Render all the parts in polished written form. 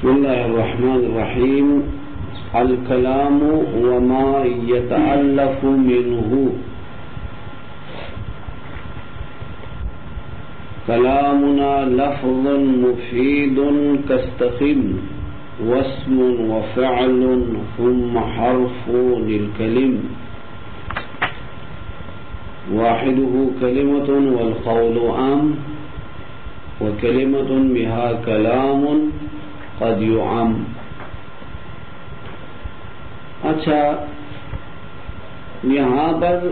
بسم الله الرحمن الرحيم. الكلام وما يتألف منه. كلامنا لفظ مفيد كاستقم واسم وفعل ثم حرف للكلم. واحده كلمة والقول عام وكلمة بها كلام قد يعم. اچھا، یہاں پر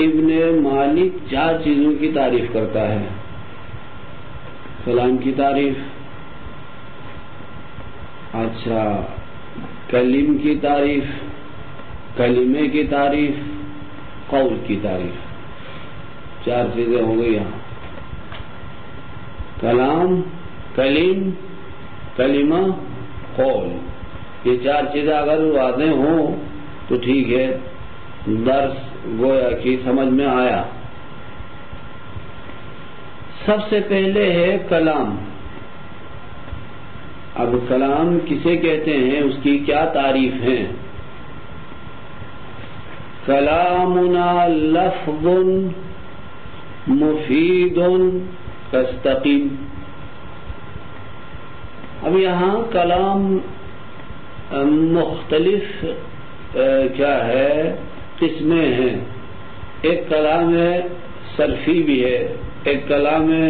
ابن مالک 4 چیزوں کی تعریف کرتا ہے. کلام کی تعریف، اچھا کلم کی تعریف، کلمے کی تعریف، قول کی تعریف. 4 چیزیں ہو گئی یہاں. کلام، کلم، کلمہ، قول. یہ 4 چیزیں اگر واضح ہوں تو ٹھیک ہے، درس گویا کہ سمجھ میں آیا. سب سے پہلے ہے کلام. اب کلام کسے کہتے ہیں، اس کی کیا تعریف ہے؟ کلامنا لفظ مفید کاستقم. اب یہاں کلام مختلف کیا ہے، قسمیں ہیں. ایک کلام ہے صرفی بھی ہے، ایک کلام ہے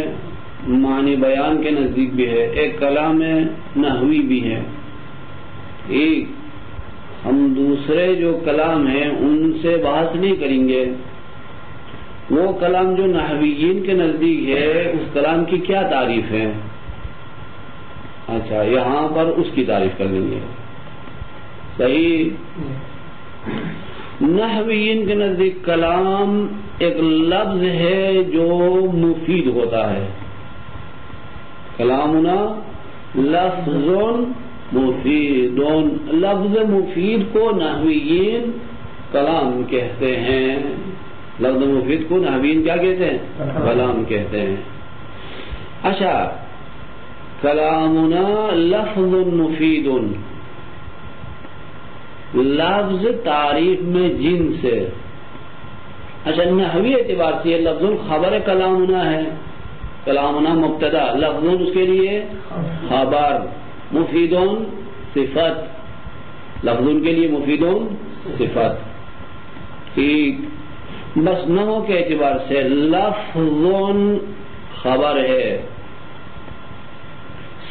معنی بیان کے نزدیک بھی ہے، ایک کلام ہے نحوی بھی ہے. ایک ہم دوسرے جو کلام ہیں ان سے بحث نہیں کریں گے. وہ کلام جو نحویین کے نزدیک ہے، اس کلام کی کیا تعریف ہے؟ اچھا، یہاں پر اس کی تعریف کر لیں گے. صحیح. نحویین کے نزدیک کلام ایک لفظ ہے جو مفید ہوتا ہے. کلامنا لفظ مفید. لفظ مفید کو نحویین کلام کہتے ہیں. لفظ مفید کو نحویین کیا کہتے ہیں؟ کلام کہتے ہیں. اچھا، کلامنا لفظ مفید. لفظ تعریف میں جن سے. اچھا، نحوی اعتبار سے یہ لفظ خبر کلامنا ہے. کلامنا مبتدا، لفظ اس کے لیے خبر، مفیدون صفت. لفظ کے لیے مفیدون صفت. ٹھیک. بس نحو کے اعتبار سے لفظ خبر ہے.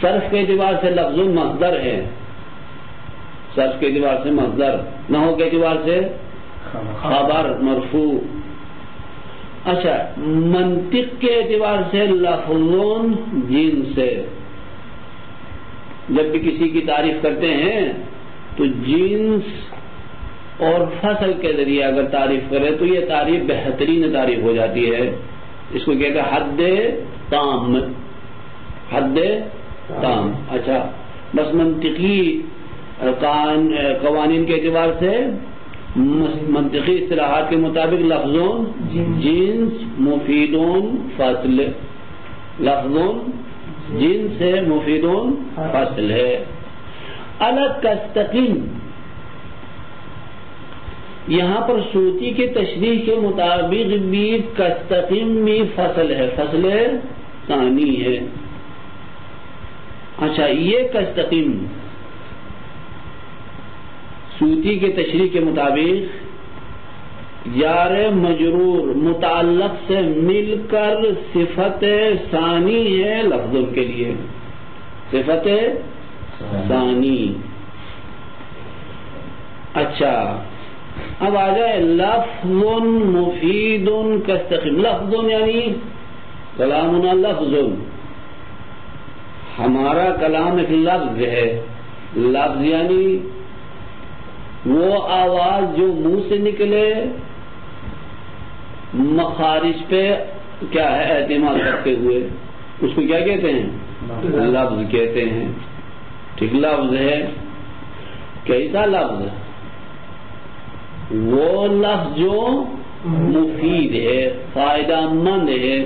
صرف کے اعتبار سے لفظ مصدر ہے. صرف کے اعتبار سے مصدر، نحو کے اعتبار سے خبر مرفوع. اچھا، منطق کے اعتبار سے لفظ جنس ہے. جب بھی کسی کی تعریف کرتے ہیں تو جنس اور فصل کے ذریعے اگر تعریف کرے تو یہ تعریف بہترین تعریف ہو جاتی ہے. اس کو کہتے ہیں حد تام. حد تام. اچھا، بس منطقی قوانین کے اعتبار سے منطقی اصطلاحات کے مطابق لفظوں جنس مفیدون فصل. لفظوں جنس ہے، مفیدون فصل ہے. الگ کاستقم، یہاں پر سوتی کے تشریح کے مطابق بھی کاستقم میں فصل ہے، فصل ثانی ہے. اچھا، یہ کاستقم سوتی کے تشریح کے مطابق جار مجرور متعلق سے مل کر صفت ثانی ہے لفظوں کے لیے. صفت ثانی. اچھا، اب آ جائے لفظ مفید کاستقم. لفظ یعنی کلامنا لفظ، ہمارا کلام ایک لفظ ہے. لفظ یعنی وہ آواز جو منہ سے نکلے مخارج پہ کیا ہے اعتماد کرتے ہوئے، اس کو کیا کہتے ہیں؟ لفظ کہتے ہیں. ٹھیک، لفظ ہے. کیسا لفظ؟ وہ لفظ جو مفید ہے، فائدہ مند ہے.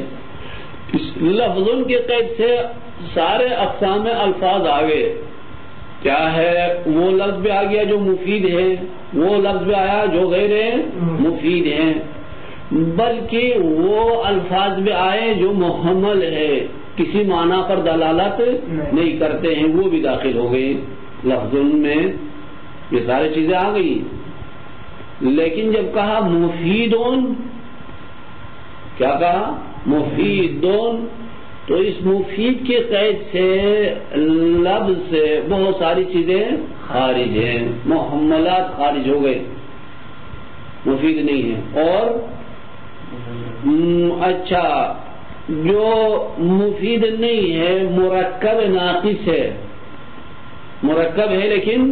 لفظوں کے قید سے سارے اقسام الفاظ آ گئے. کیا ہے؟ وہ لفظ بھی آ گیا جو مفید ہے، وہ لفظ بھی آیا جو غیر مفید ہیں، بلکہ وہ الفاظ بھی آئے جو محمل ہے، کسی معنی پر دلالت نہیں کرتے ہیں، وہ بھی داخل ہو گئے لفظوں میں. یہ ساری چیزیں آ گئی. لیکن جب کہا مفیدون، کیا کہا؟ مفیدون. تو اس مفید کے قید سے لفظ سے بہت ساری چیزیں خارج ہیں، محملات خارج ہو گئے، مفید نہیں ہے. اور اچھا، جو مفید نہیں ہے مرکب ناقص ہے، مرکب ہے لیکن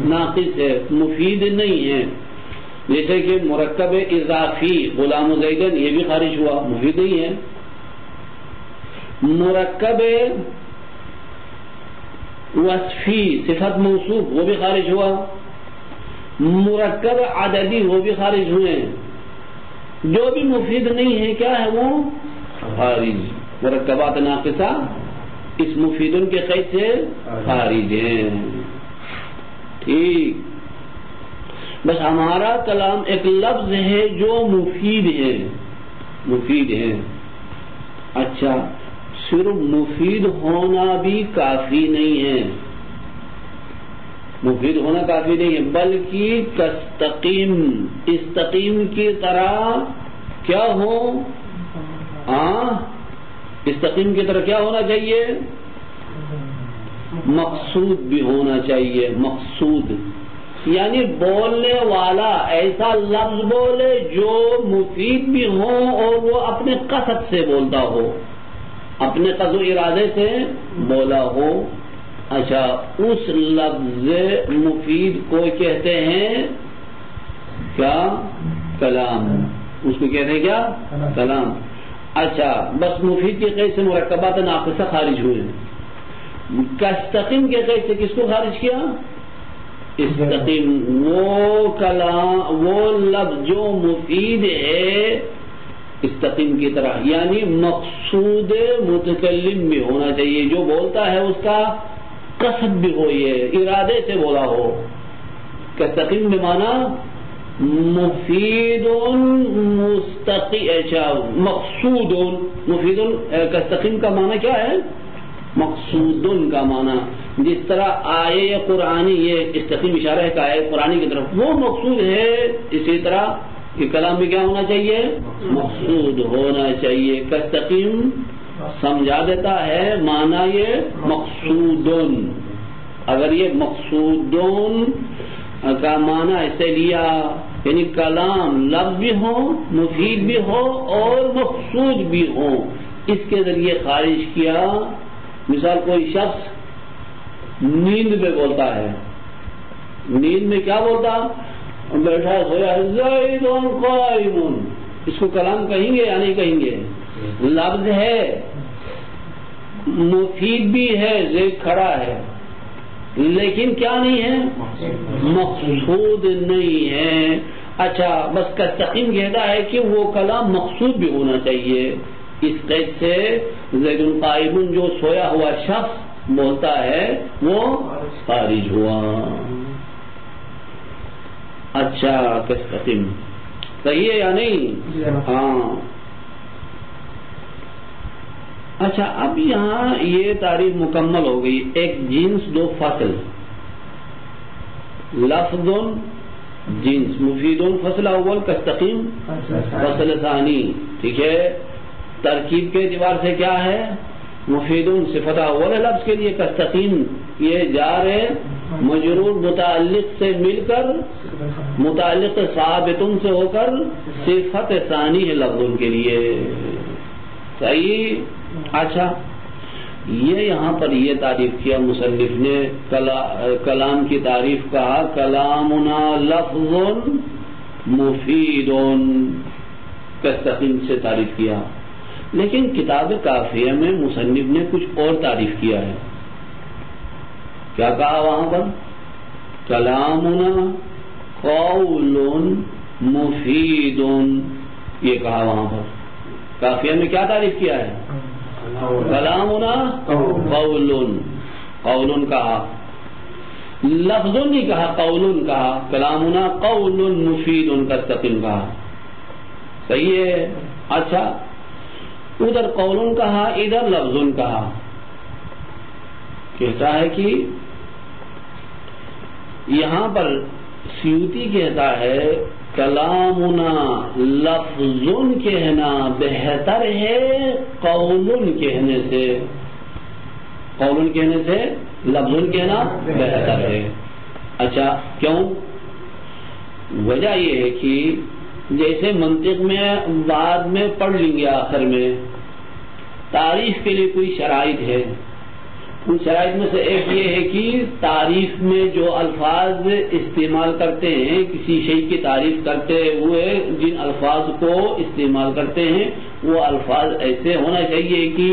ناقص ہے، مفید نہیں ہے. جیسے کہ مرکب اضافی غلام زیدن، یہ بھی خارج ہوا، مفید نہیں ہے. مرکب وصفی صفت موصوف، وہ بھی خارج ہوا. مرکب عددی، وہ بھی خارج ہوئے. جو بھی مفید نہیں ہے کیا ہے؟ وہ خارج. مرکبات ناقصہ اس مفیدن کے قید سے خارج ہیں. ٹھیک. بس ہمارا کلام ایک لفظ ہے جو مفید ہے، مفید ہے. اچھا، صرف مفید ہونا بھی کافی نہیں ہے، مفید ہونا کافی نہیں ہے، بلکہ کستقیم، استقیم کی طرح کیا ہو؟ استقیم کی طرح کیا ہونا چاہیے؟ مقصود بھی ہونا چاہیے. مقصود یعنی بولنے والا ایسا لفظ بولے جو مفید بھی ہو اور وہ اپنے قصد سے بولتا ہو، اپنے قصد و ارادے سے بولا ہو. اچھا، اس لفظ مفید کو کہتے ہیں کیا؟ کلام. اس کو کہتے ہیں کیا؟ کلام. اچھا، بس مفید کے قید سے مرکبات ناقصہ خارج ہوئے. کستقیم کے قید سے کس کو خارج کیا؟ استقیم. وہ کلام، وہ لفظ جو مفید ہے استقیم کی طرح، یعنی مقصود متکلم بھی ہونا چاہیے، جو بولتا ہے اس کا قصد بھی ہو، یہ ارادے سے بولا ہو. کستقیم بمانا مفید مقصود. مفید کستقیم کا معنی کیا ہے؟ مقصود کا معنی. جس طرح آیے قرآنی، یہ استقیم اشارہ ہے کہ آیے قرآنی کی طرف وہ مقصود ہے، اسی طرح کہ کلام میں کیا ہونا چاہیے؟ مقصود ہونا چاہیے. کستقیم سمجھا دیتا ہے معنی یہ مقصودن. اگر یہ مقصودن کا معنی ایسے لیا، یعنی کلام لفظ بھی ہو، مفید بھی ہو اور مقصود بھی ہو، اس کے ذریعے خارج کیا. مثال کوئی شخص نیند میں بولتا ہے، نیند میں کیا بولتا؟ بیٹھا سویا زید قائم. اس کو کلام کہیں گے یا نہیں کہیں گے؟ لفظ ہے، مفید بھی ہے، زید کھڑا ہے، لیکن کیا نہیں ہے؟ مقصود نہیں ہے. اچھا، بس کستقیم کہتا ہے کہ وہ کلام مقصود بھی ہونا چاہیے. اس قید سے زید قائم جو سویا ہوا شخص بولتا ہے وہ خارج ہوا. اچھا، کستقیم صحیح ہے یا نہیں؟ ہاں. اچھا، اب یہاں یہ تعریف مکمل ہو گئی. ایک جنس، دو فصل. لفظ جنس، مفید فصل اول، کستقیم فصل ثانی. ٹھیک ہے. ترکیب کے اعتبار سے کیا ہے؟ مفید صفت اول ہے لفظ کے لیے، کستقیم یہ جار ہے مجرور متعلق سے مل کر متعلق ثابت سے ہو کر صفت ثانی ہے لفظ کے لیے. صحیح. اچھا، یہ یہاں پر یہ تعریف کیا مصنف نے، کلام کی تعریف کہا کلامنا لفظ مفید، کستقیم سے تعریف کیا. لیکن کتاب کافیہ میں مصنف نے کچھ اور تعریف کیا ہے. کیا کہا وہاں پر؟ کلامنا قول مفید، یہ کہا وہاں پر. کافیہ میں کیا تعریف کیا ہے؟ کلامنا قول، قول کہا، لفظ نہیں کہا، قول کہا، کلامنا قول مفید کاستقیم کہا، صحیح ہے. اچھا ادھر قول کہا، ادھر لفظ کہا. کہتا ہے کہ یہاں پر سیوطی کہتا ہے کلامنا لفظ کہنا بہتر ہے قول کہنے سے، قول کہنے سے لفظ کہنا بہتر ہے. اچھا کیوں؟ وجہ یہ ہے کہ جیسے منطق میں بعد میں پڑھ لیں گے آخر میں تعریف کے لیے کوئی شرائط ہے. ان شرائط میں سے ایک یہ ہے کہ تعریف میں جو الفاظ استعمال کرتے ہیں، کسی شے کی تعریف کرتے ہوئے جن الفاظ کو استعمال کرتے ہیں وہ الفاظ ایسے ہونا چاہیے کہ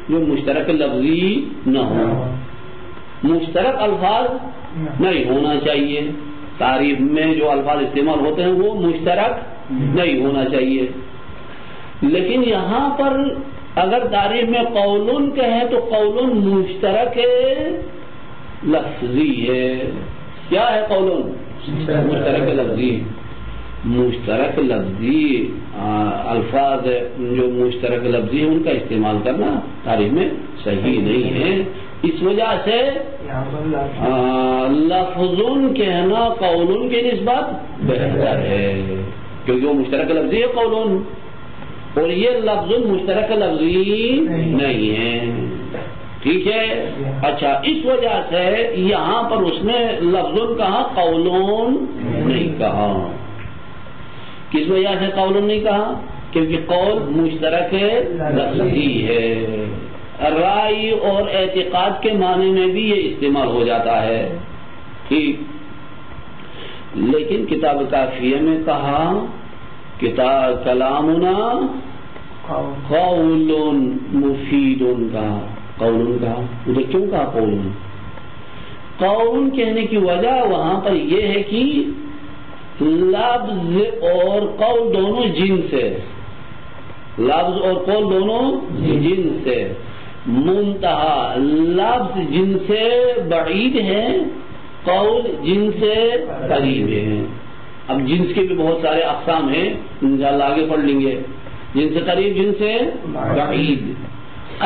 جو مشترک لفظی نہ ہو، مشترک الفاظ نہیں ہونا چاہیے. تعریف میں جو الفاظ استعمال ہوتے ہیں وہ مشترک نہیں ہونا چاہیے. لیکن یہاں پر اگر تعریف میں قول کہے تو قول مشترک لفظی ہے. کیا ہے قول؟ مشترک لفظی. مشترک لفظی الفاظ جو مشترک لفظی ان کا استعمال کرنا تعریف میں صحیح نہیں ہے. اس وجہ سے لفظ کہنا قول کی نسبت بہتر ہے کیونکہ وہ مشترک لفظی ہے قول، اور یہ لفظ مشترک لفظی نہیں ہے. ٹھیک ہے. اچھا اس وجہ سے یہاں پر اس نے لفظ کہا، قول نہیں کہا. کس وجہ سے قول نہیں کہا؟ کیونکہ قول مشترک لفظی ہے. رائے اور اعتقاد کے معنی میں بھی یہ استعمال ہو جاتا ہے. ٹھیک. لیکن کتاب کافیہ میں کہا کتاب کلامنا قول مفید کا، قول کا. ادھر کیوں کہا قول؟ قول کہنے کی وجہ وہاں پر یہ ہے کہ لفظ اور قول دونوں جنس ہے، لفظ اور قول دونوں جنس ہے. منتہا لفظ جن سے بعید ہے، قول جن سے قریب ہے. اب جنس کے بھی بہت سارے اقسام ہیں، انشاءاللہ آگے پڑھ لیں گے. جن سے قریب، جن سے بعید.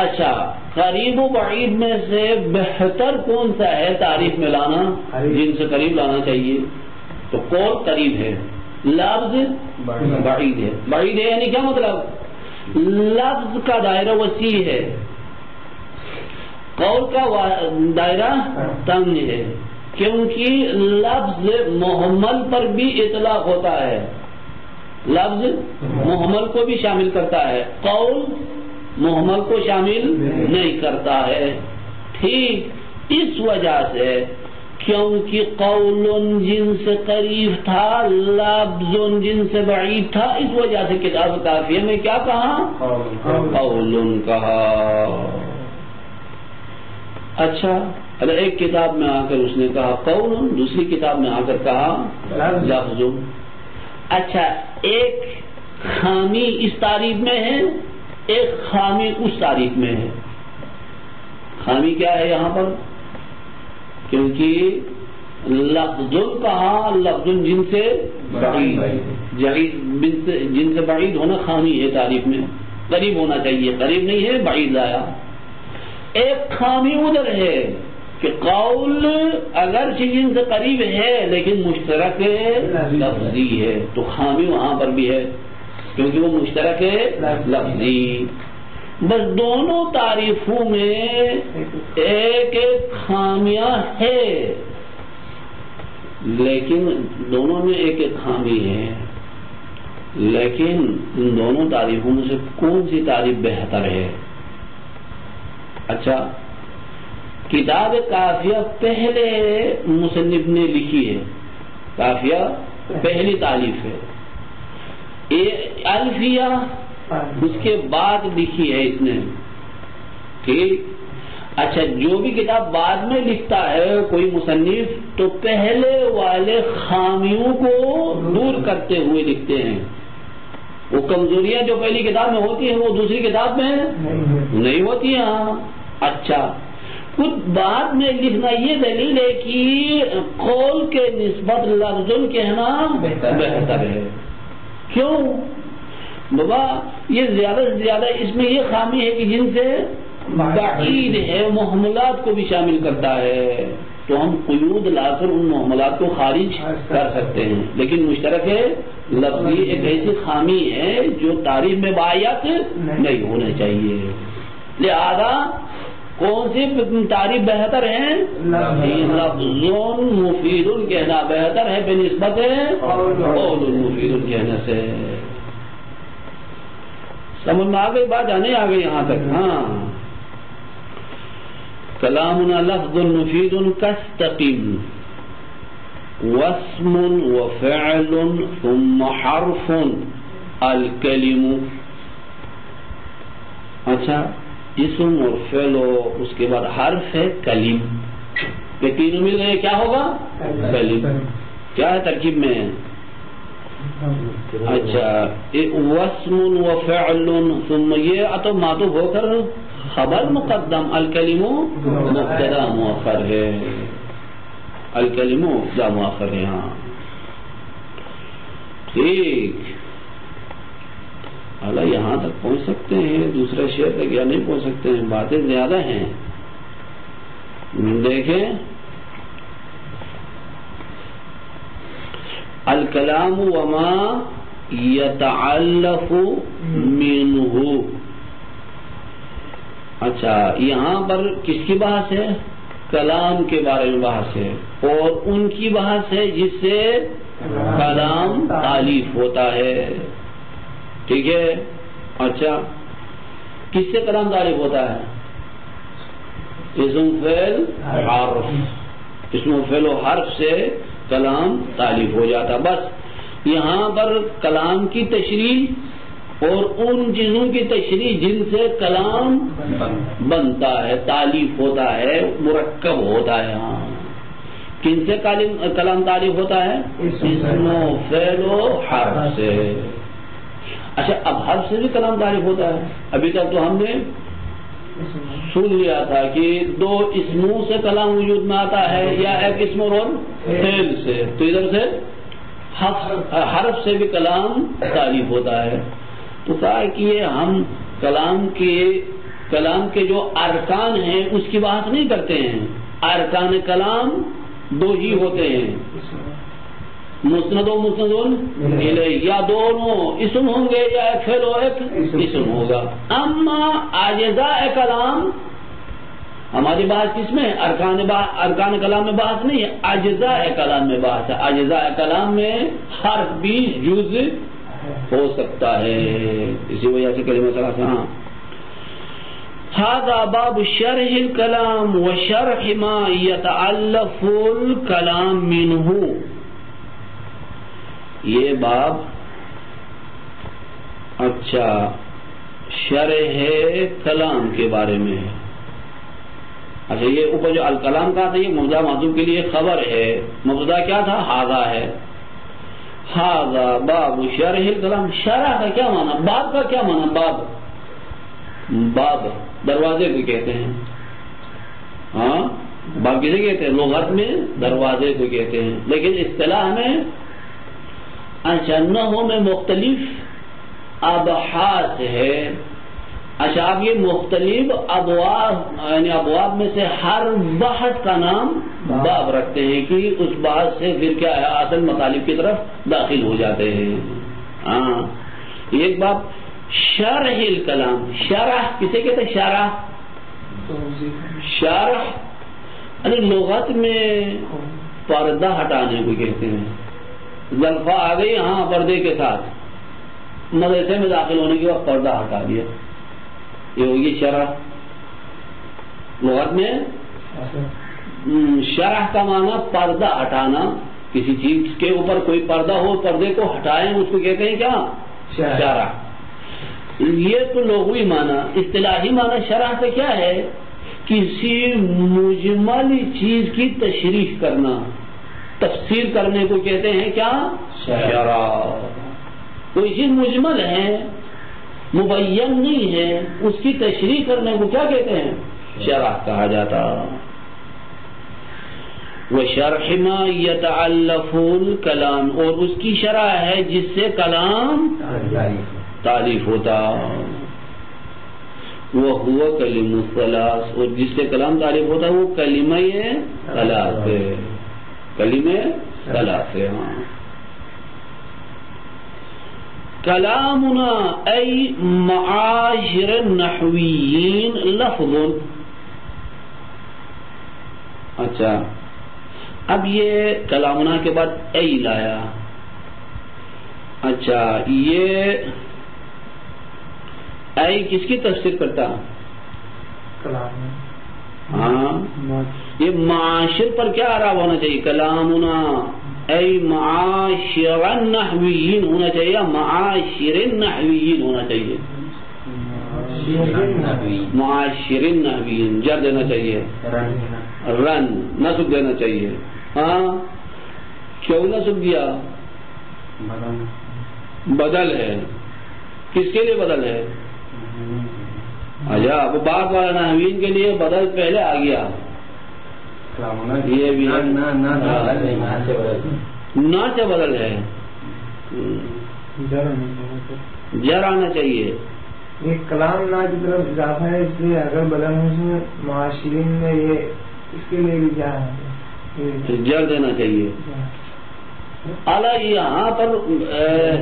اچھا قریب و بعید میں سے بہتر کون سا ہے تعریف میں لانا؟ جن سے قریب لانا چاہیے. تو قول قریب ہے، لفظ بعید ہے. بعید ہے یعنی کیا مطلب؟ لفظ کا دائرہ وسیع ہے، قول کا دائرہ تنگ ہے. کیونکہ لفظ محمل پر بھی اطلاق ہوتا ہے، لفظ محمل کو بھی شامل کرتا ہے، قول محمل کو شامل نہیں کرتا ہے. ٹھیک. اس وجہ سے کیونکہ قول جن سے قریب تھا، لفظ جن سے بعید تھا، اس وجہ سے کتاب کافیہ میں کیا کہا؟ قول کہا. اچھا ایک کتاب میں آ کر اس نے کہا قول، دوسری کتاب میں آ کر کہا لفظ. اچھا ایک خامی اس تعریف میں ہے، ایک خامی اس تعریف میں ہے. خامی کیا ہے یہاں پر؟ کیونکہ لفظ کہا، لفظ جن سے بعید، جن سے بعید ہونا خامی ہے تعریف میں. قریب ہونا چاہیے، قریب نہیں ہے، بعید لایا. ایک خامی ادھر ہے کہ قول اگرچہ جن سے قریب ہے لیکن مشترک لفظی ہے. تو خامی وہاں پر بھی ہے کیونکہ وہ مشترک لفظی. بس دونوں تعریفوں میں ایک ایک خامیاں ہے، لیکن دونوں میں ایک ایک خامی ہے. لیکن ان دونوں تعریفوں میں سے کون سی تعریف بہتر ہے؟ اچھا کتاب کافیہ پہلے مصنف نے لکھی ہے، کافیہ پہلی تالیف ہے. الفیہ اس کے بعد لکھی ہے اس نے. ٹھیک. اچھا جو بھی کتاب بعد میں لکھتا ہے کوئی مصنف تو پہلے والے خامیوں کو دور کرتے ہوئے لکھتے ہیں. وہ کمزوریاں جو پہلی کتاب میں ہوتی ہیں وہ دوسری کتاب میں نہیں ہوتی ہیں. ہاں اچھا، کچھ بعد میں لکھنا یہ دلیل ہے کہ قول کے نسبت لفظ کہنا بہتر ہے. کیوں بابا؟ یہ زیادہ سے زیادہ اس میں یہ خامی ہے کہ جن سے بعید ہے، محملات کو بھی شامل کرتا ہے، تو ہم قیود لا کر ان محملات کو خارج کر سکتے ہیں. لیکن مشترک لفظی ایک ایسی خامی ہے جو تعریف میں باعث نہیں ہونا چاہیے. لہذا کون سی تعریف بہتر ہے؟ لفظ مفید کہنا بہتر ہے بہ نسبت قول مفید کہنے سے. سمجھ میں آ گئی بات؟ جانے آ گئی یہاں تک؟ ہاں. کلامنا لفظ مفید کاستقم واسم وفعل ثم حرف الکلم. اچھا، اسم اور فعل اس کے بعد حرف ہے کلم. یہ تینوں مل گئے کیا ہوگا؟ کلم. کیا ہے ترکیب میں؟ اچھا، واسم وفعل ثم یہ عطف معطوف ہو کر خبر مقدم، الکلم مبتدا مؤخر ہے. الکلم مبتدا مؤخر ہے. ہاں ٹھیک. اللہ یہاں تک پہنچ سکتے ہیں، دوسرے شعر تک یا نہیں پہنچ سکتے ہیں؟ باتیں زیادہ ہیں. دیکھیں، الکلام وما یتعلق منہ. اچھا، یہاں پر کس کی بحث ہے؟ کلام کے بارے میں بحث ہے، اور ان کی بحث ہے جس سے کلام تالیف ہوتا ہے. ٹھیک ہے. اچھا، کس سے کلام تالیف ہوتا ہے؟ اسم فعل حرف. اسم فعل و حرف سے کلام تالیف ہو جاتا. بس یہاں پر کلام کی تشریح اور ان چیزوں کی تشریح جن سے کلام بنتا ہے، تالیف ہوتا ہے، مرکب ہوتا ہے. ہاں، کن سے کلام تالیف ہوتا ہے؟ اسم و فعل و حرف سے. اچھا، اب حرف سے بھی کلام تالیف ہوتا ہے. ابھی تک تو ہم نے سن لیا تھا کہ دو اسموں سے کلام وجود میں آتا ہے یا ایک اسم اور فعل سے، تو ادھر سے حرف سے بھی کلام تالیف ہوتا ہے. تو کہا کہ یہ ہم کلام کے جو ارکان ہیں اس کی بات نہیں کرتے ہیں. ارکان کلام دو ہی ہوتے ہیں، مسند و مسند الیہ، یا دونوں اسم ہوں گے یا ایک فعل و ایک اسم ہوگا. اما اجزاء کلام ہماری بات کس میں؟ ارکان کلام میں بات نہیں ہے، اجزاء کلام میں بات ہے. اجزاء کلام میں حرف بھی جز ہو سکتا ہے. اسی وجہ سے کلمہ ثلاثہ. ہاں، هذا باب شرح الكلام وشرح ما يتألف الكلام منه. یہ باب اچھا شرح کلام کے بارے میں ہے. اچھا، یہ اوپر جو الکلام کا تھا یہ مبتدا محذوف کے لیے خبر ہے. مبتدا کیا تھا؟ ھذا ہے. ھذا باب شرح الکلام. شرح کا کیا معنی؟ باب کا کیا معنی؟ باب دروازے کو کہتے ہیں. ہاں، باب کسے کہتے ہیں؟ لغت میں دروازے کو کہتے ہیں، لیکن اصطلاح میں اچھا نحو میں مختلف ابحاث ہے. اچھا، اب یہ مختلف ابواب یعنی ابواب میں سے ہر بحث کا نام باب رکھتے ہیں کہ اس بحث سے پھر کیا ہے اصل مطالب کی طرف داخل ہو جاتے ہیں. ہاں، ایک باب شرح الکلام. شرح کسے کہتے ہیں؟ شرح یعنی لغت میں پردہ ہٹانے کو کہتے ہیں. زلفا آ گئی ہاں پردے کے ساتھ، مدرسے میں داخل ہونے کے وقت پردہ ہٹا دیا، یہ ہوگی شرح. لغت میں شرح کا معنی پردہ ہٹانا. کسی چیز کے اوپر کوئی پردہ ہو، پردے کو ہٹائیں، اس کو کہتے ہیں کیا؟ شرح. یہ تو لغوی معنی. اصطلاحی معنی شرح سے کیا ہے؟ کسی مجمل چیز کی تشریح کرنا، تفسیر کرنے کو کہتے ہیں کیا؟ شرح. کوئی چیز مجمل ہے مبین نہیں ہے، اس کی تشریح کرنے کو کیا کہتے ہیں؟ شرح کہا جاتا. وشرح ما يتعلف الكلام، اور اس کی شرح ہے جس سے کلام تعریف ہوتا. وهو کلمہ الثلاث، اور جس سے کلام تعریف ہوتا ہے وہ کلمہ ثلاث ہے. کلمہ ثلاث ہے. کلامنا ای معاشر النحویین لفظ. اچھا اب یہ کلامنا کے بعد ای لایا. اچھا یہ ای کس کی تفسیر کرتا؟ ہاں یہ معاشر پر کیا اعراب ہونا چاہیے؟ کلامنا ای معاشر النحویین ہونا چاہیے، معاشر النحویین ہونا چاہیے. معاشر النحویین جر دینا چاہیے، رن نصب دینا چاہیے. ہاں کیوں نصب دیا؟ بدل ہے. کس کے لیے بدل ہے؟ اچھا وہ بعد والا نحویین کے لیے بدل پہلے آ گیا. یہ بھی نا سے بدل ہے، جر آنا چاہیے. یہ کلام نا کی طرف اضافہ ہے، اس لیے اگر بدل ہے اس میں معاشرین میں یہ اس کے لیے بھی کیا ہے جر دینا چاہیے. اعلیٰ یہاں پر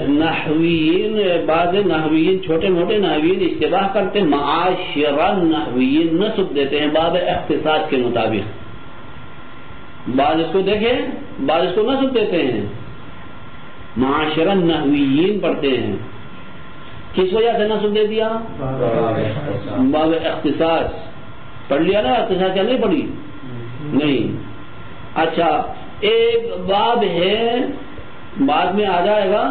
نحویین، بعض نحویین چھوٹے موٹے نحویین اشتباہ کرتے، معاشر النحویین نصب دیتے ہیں باب اختصاص کے مطابق. بعض اس کو دیکھیں، بعض اس کو نصب دیتے ہیں، معاشر النحویین پڑھتے ہیں. کس وجہ سے نصب دے دیا؟ باب اختصاص. پڑھ لیا نا اختصاص؟ کیا نہیں پڑھی؟ نہیں. اچھا ایک باب ہے بعد میں آ جائے گا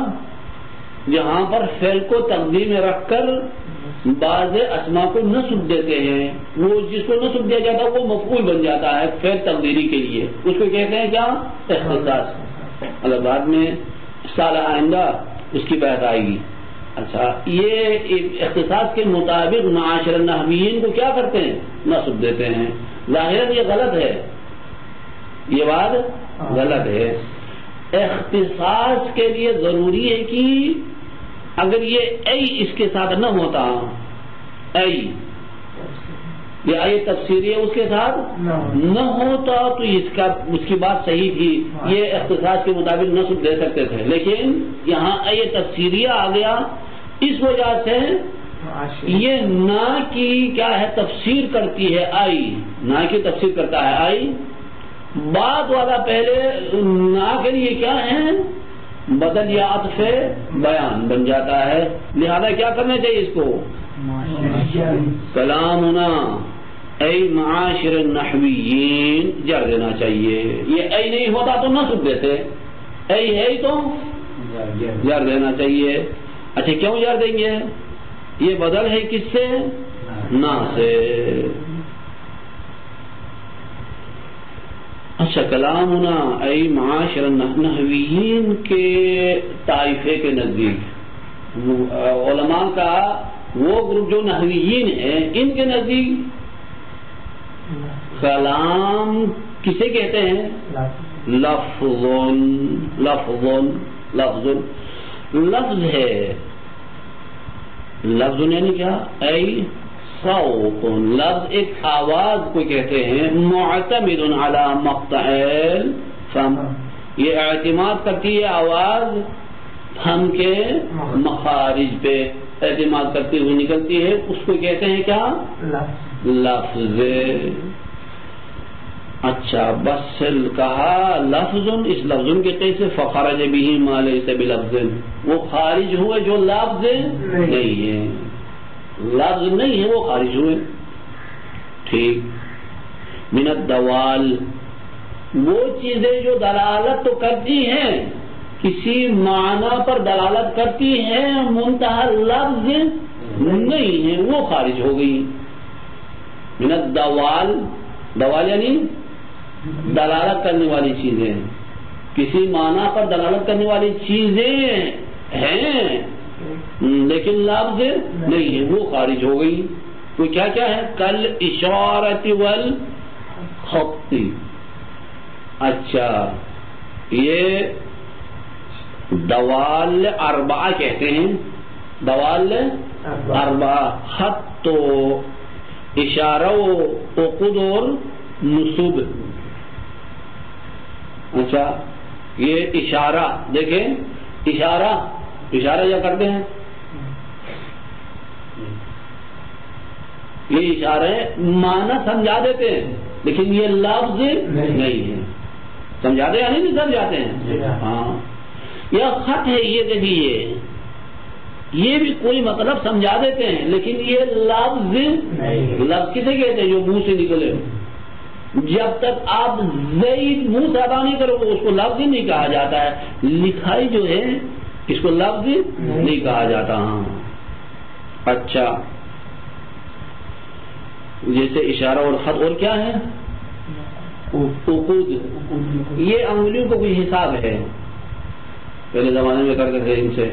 جہاں پر فعل کو تقدیم میں رکھ کر بعض اسما کو نصب دیتے ہیں. وہ جس کو نصب دیا جاتا ہے وہ مفعول بن جاتا ہے فعل تقدیری کے لیے، اس کو کہتے ہیں کیا؟ اختصاص. اللہ بعد میں سال آئندہ اس کی بحث آئے گی. اچھا یہ اختصاص کے مطابق معاشر النحویین کو کیا کرتے ہیں؟ نصب دیتے ہیں. ظاہراً یہ غلط ہے، یہ بات غلط ہے. اختصاص کے لیے ضروری ہے کہ اگر یہ ای اس کے ساتھ نہ ہوتا، ای یہ آیت تفسیری ہے اس کے ساتھ نہ ہوتا تو اس کی بات صحیح تھی، یہ اختصاص کے مطابق نصب دے سکتے تھے. لیکن یہاں آیت تفسیریہ آ گیا، اس وجہ سے یہ نا کی کیا ہے تفسیر کرتی ہے. آئی نا کی تفسیر کرتا ہے آئی. بعد والا پہلے نا کے لیے کیا ہے؟ بدل یا عطف بیان بن جاتا ہے. لہذا کیا کرنا چاہیے اس کو؟ کلامنا ای معاشر النحویین جر دینا چاہیے. یہ ای نہیں ہوتا تو نصب دیتے، ای ہے تو جر دینا چاہیے. اچھا کیوں جر دیں گے؟ یہ بدل ہے کس سے؟ نا سے. اچھا کلامنا ای معاشر النحویین کے طائفے کے نزدیک، علماء کا وہ گروپ جو نحویین ہیں ان کے نزدیک کلام کسے کہتے ہیں؟ لفظ. لفظ لفظ لفظ ہے. لفظ یعنی کیا؟ ای صوت. لفظ ایک آواز کو کہتے ہیں. معتمد علی مقطع الفم، یہ اعتماد کرتی ہے آواز ہم کے مخارج پہ اعتماد کرتی ہوئی نکلتی ہے، اس کو کہتے ہیں کیا؟ لفظ. اچھا بس کہا لفظ، اس لفظ کے کیسے فخرج به ما ليس بلفظ، وہ خارج ہوئے جو لفظ نہیں ہے. لفظ نہیں ہے وہ خارج ہوئے. ٹھیک. من الدوال، وہ چیزیں جو دلالت تو کرتی ہیں، کسی معنی پر دلالت کرتی ہیں، منتہا لفظ نہیں ہے، وہ خارج ہو گئی. من الدوال، دوال یعنی دلالت کرنے والی چیزیں، کسی معنی پر دلالت کرنے والی چیزیں ہیں لیکن لفظ نہیں ہے، وہ خارج ہو گئی. تو کیا کیا ہے؟ کل اشارت والخط. اچھا یہ دوال اربعہ کہتے ہیں، دوال اربعہ، خط تو اشارہ و عقد اور نصب. اچھا یہ اشارہ دیکھیں، اشارہ کیا کرتے ہیں؟ یہ اشارے معنی سمجھا دیتے ہیں لیکن یہ لفظ نہیں ہے. سمجھاتے یا نہیں سمجھاتے ہیں؟ ہاں. یا خط ہے، یہ دیکھیے یہ بھی کوئی مطلب سمجھا دیتے ہیں لیکن یہ لفظ لفظ کسے کہتے ہیں؟ جو منہ سے نکلے. جب تک آپ زید منہ سے ادا نہیں کرو گے اس کو لفظ نہیں کہا جاتا ہے. لکھائی جو ہے اس کو لفظ نہیں کہا جاتا. ہاں اچھا جیسے اشارہ اور خط. اور کیا ہے؟ عقود. یہ انگلیوں کو کوئی حساب ہے، پہلے زمانے میں کرتے تھے ان سے.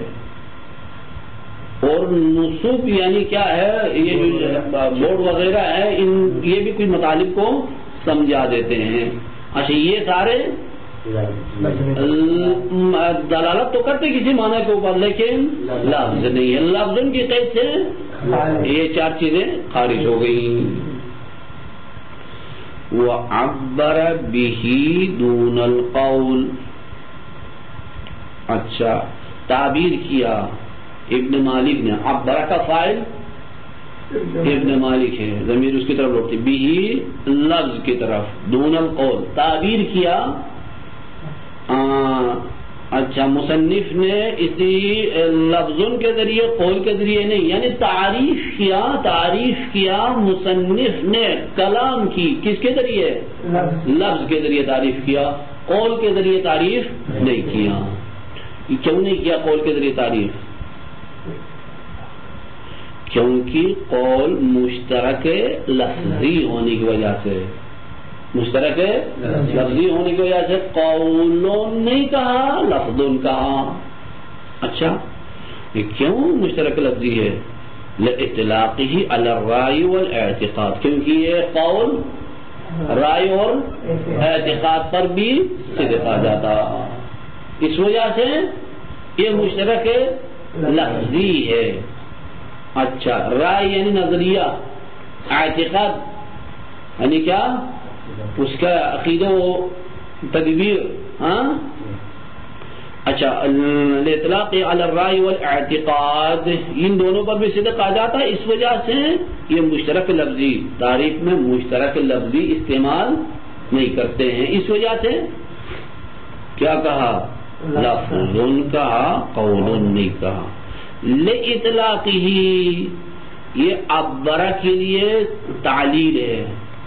اور نصوب یعنی کیا ہے؟ یہ جو بورڈ وغیرہ ہے یہ بھی کوئی مطالب کو سمجھا دیتے ہیں. اچھا یہ سارے دلالت تو کرتے کسی معنی کے اوپر لیکن لفظ نہیں ہے. لفظ کی قید سے یہ چار چیزیں خارج ہو گئی. وَعَبَّرَ بِهِ دُونَ الْقَوْلِ. اچھا تعبیر کیا ابن مالک نے. عبرہ کا فاعل ابن مالک ہے، ضمیر اس کی طرف لوٹتی. بھی لفظ کی طرف، دون القول تعبیر کیا. اچھا مصنف نے اسی لفظوں کے ذریعے قول کے ذریعے نہیں، یعنی تعریف کیا مصنف نے کلام کی. کس کے ذریعے؟ لفظ کے ذریعے تعریف کیا، قول کے ذریعے تعریف نہیں کیا. کیوں نہیں کیا قول کے ذریعے تعریف؟ کیونکہ قول مشترک لفظی ہونے کی وجہ سے، مشترک لفظی ہونے کی وجہ سے قولون نہیں کہا، لفظون کہا. اچھا یہ کیوں مشترک لفظی ہے؟ لإطلاقه على الرأي والاعتقاد، کیونکہ یہ قول رائے اور اعتقاد پر بھی صدق آ جاتا. اس وجہ سے یہ مشترک لفظی ہے. اچھا رائے یعنی نظریہ، اعتقاد یعنی کیا؟ اس کا عقیدہ و تدبیر. ہاں اچھا الاطلاق علی الرائے والاعتقاد ان دونوں پر بھی صدق آ جاتا ہے. اس وجہ سے یہ مشترک لفظی، تعریف میں مشترک لفظی استعمال نہیں کرتے ہیں. اس وجہ سے کیا کہا؟ لفظ کہا، قول نہیں کہا. لإطلاقه یہ عبرہ کے لیے تعلیل ہے.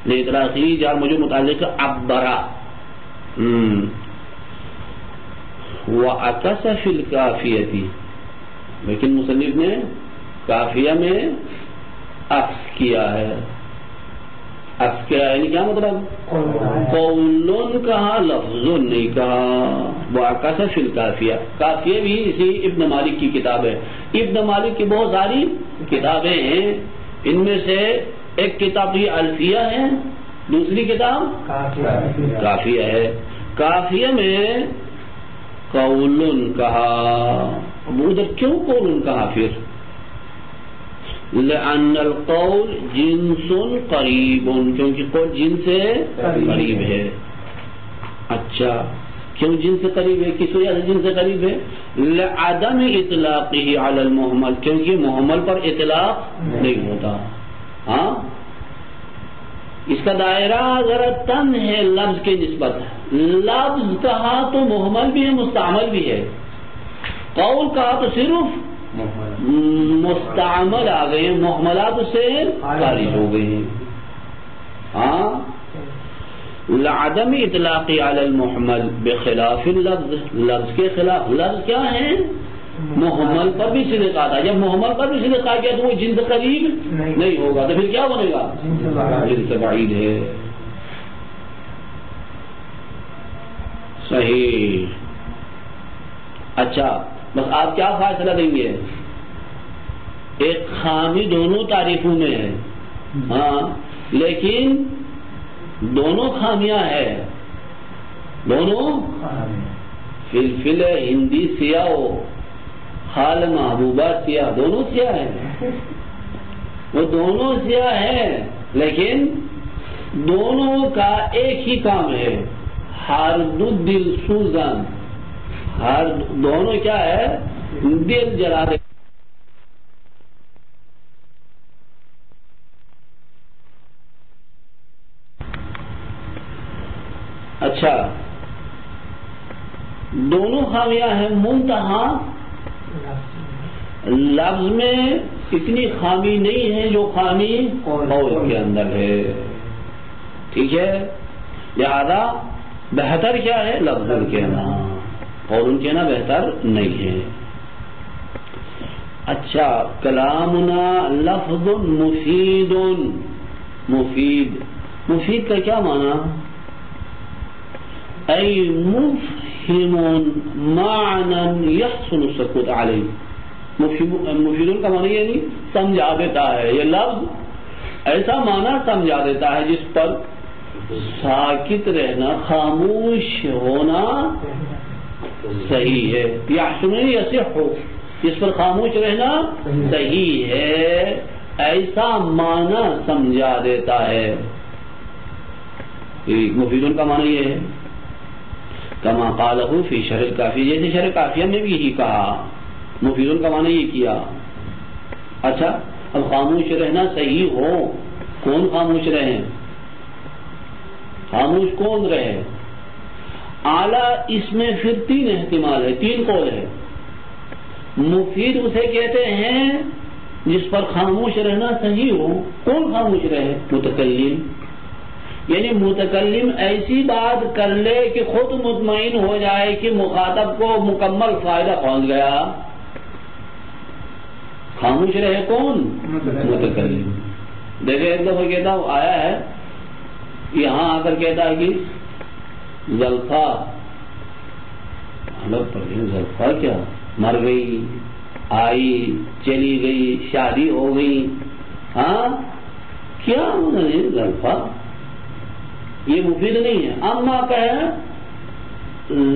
لإطلاقه جار مجھول متعلق عبرہ. وعکس فی الکافیتی، لیکن مصنف نے کافیہ میں عکس کیا ہے. عکس کیا یعنی کیا مطلب؟ قولن کہا، لفظن نہیں کہا. وعکس فی الکافیہ. کافیہ بھی اسی ابن مالک کی کتاب ہے. ابن مالک کی بہت ساری کتابیں ہیں، ان میں سے ایک کتاب یہ الفیہ ہے، دوسری کتاب کافیہ ہے. کافیہ میں قولن کہا. ادھر کیوں قولن کہا پھر؟ لأن القول جنس قریب، کیونکہ قول جنس سے قریب ہے. اچھا کیوں جنس سے قریب ہے؟ کس وجہ سے جنس سے قریب ہے؟ لعدم اطلاقه علی المحمل، کیونکہ محمل پر اطلاق نہیں ہوتا. ہاں اس کا دائرہ ذرا تن ہے لفظ کے نسبت. لفظ کہا تو محمل بھی ہے مستعمل بھی ہے، قول کہا تو صرف مستعمل آ گئے، محملات سے خارج ہو گئے ہیں. ہاں لعدم اطلاق علی المحمل بخلاف اللفظ، لفظ کے خلاف. لفظ کیا ہے؟ محمل پر بھی صدق آتا ہے. جب محمل پر بھی صدق آ گیا تو وہ جنس قریب نہیں ہوگا، تو پھر کیا بنے گا؟ جنس بعید ہے. صحیح. اچھا بس آپ کیا فیصلہ دیں گے؟ ایک خامی دونوں تعریفوں میں ہے، ہاں، لیکن دونوں خامیاں ہیں، دونوں فلفل ہندی سیاہ ہو، خال محبوبہ سیاہ، دونوں سیاہ ہیں، وہ دونوں سیاہ ہیں، لیکن دونوں کا ایک ہی کام ہے، ہر دل سوزن، ہر دونوں کیا ہے؟ دل جلا دے۔ اچھا، دونوں خامیاں ہیں، منتہا لفظ میں اتنی خامی نہیں ہے جو خامی قول کے اندر ہے، ٹھیک ہے؟ لہذا بہتر کیا ہے؟ لفظ کہنا، قول کہنا بہتر نہیں ہے۔ اچھا، کلامنا لفظ مفید، مفید کا کیا معنی؟ ای مفہم معنی یحسن السکوت علیہ، مفیدون کا معنی یعنی سمجھا دیتا ہے، یہ لفظ ایسا معنی سمجھا دیتا ہے جس پر ساکت رہنا، خاموش ہونا صحیح ہے، یحسن یصح، جس پر خاموش رہنا صحیح ہے، ایسا معنی سمجھا دیتا ہے۔ مفیدون کا معنی یہ ہے، کما قالہ فی شرح الکافیہ، جیسے شرح کافیہ میں بھی یہی کہا، مفیدون کا معنی یہ کیا۔ اچھا، اب خاموش رہنا صحیح ہو، کون خاموش رہے؟ خاموش کون رہے؟ اعلیٰ، اس میں پھر تین احتمال ہے، تین قول ہے۔ مفید اسے کہتے ہیں جس پر خاموش رہنا صحیح ہو، کون خاموش رہے؟ متکلم، یعنی متکلم ایسی بات کر لے کہ خود مطمئن ہو جائے کہ مخاطب کو مکمل فائدہ پہنچ گیا، خاموش رہے کون؟ متکلم۔ دیکھیں ایک دفعہ کہتا ہوں، آیا ہے یہاں آ کر کہتا ہے کہ زلفا، زلفا کیا مر گئی، آئی چلی گئی، شادی ہو گئی، ہاں کیا زلفا، یہ مفید نہیں ہے۔ اما کہے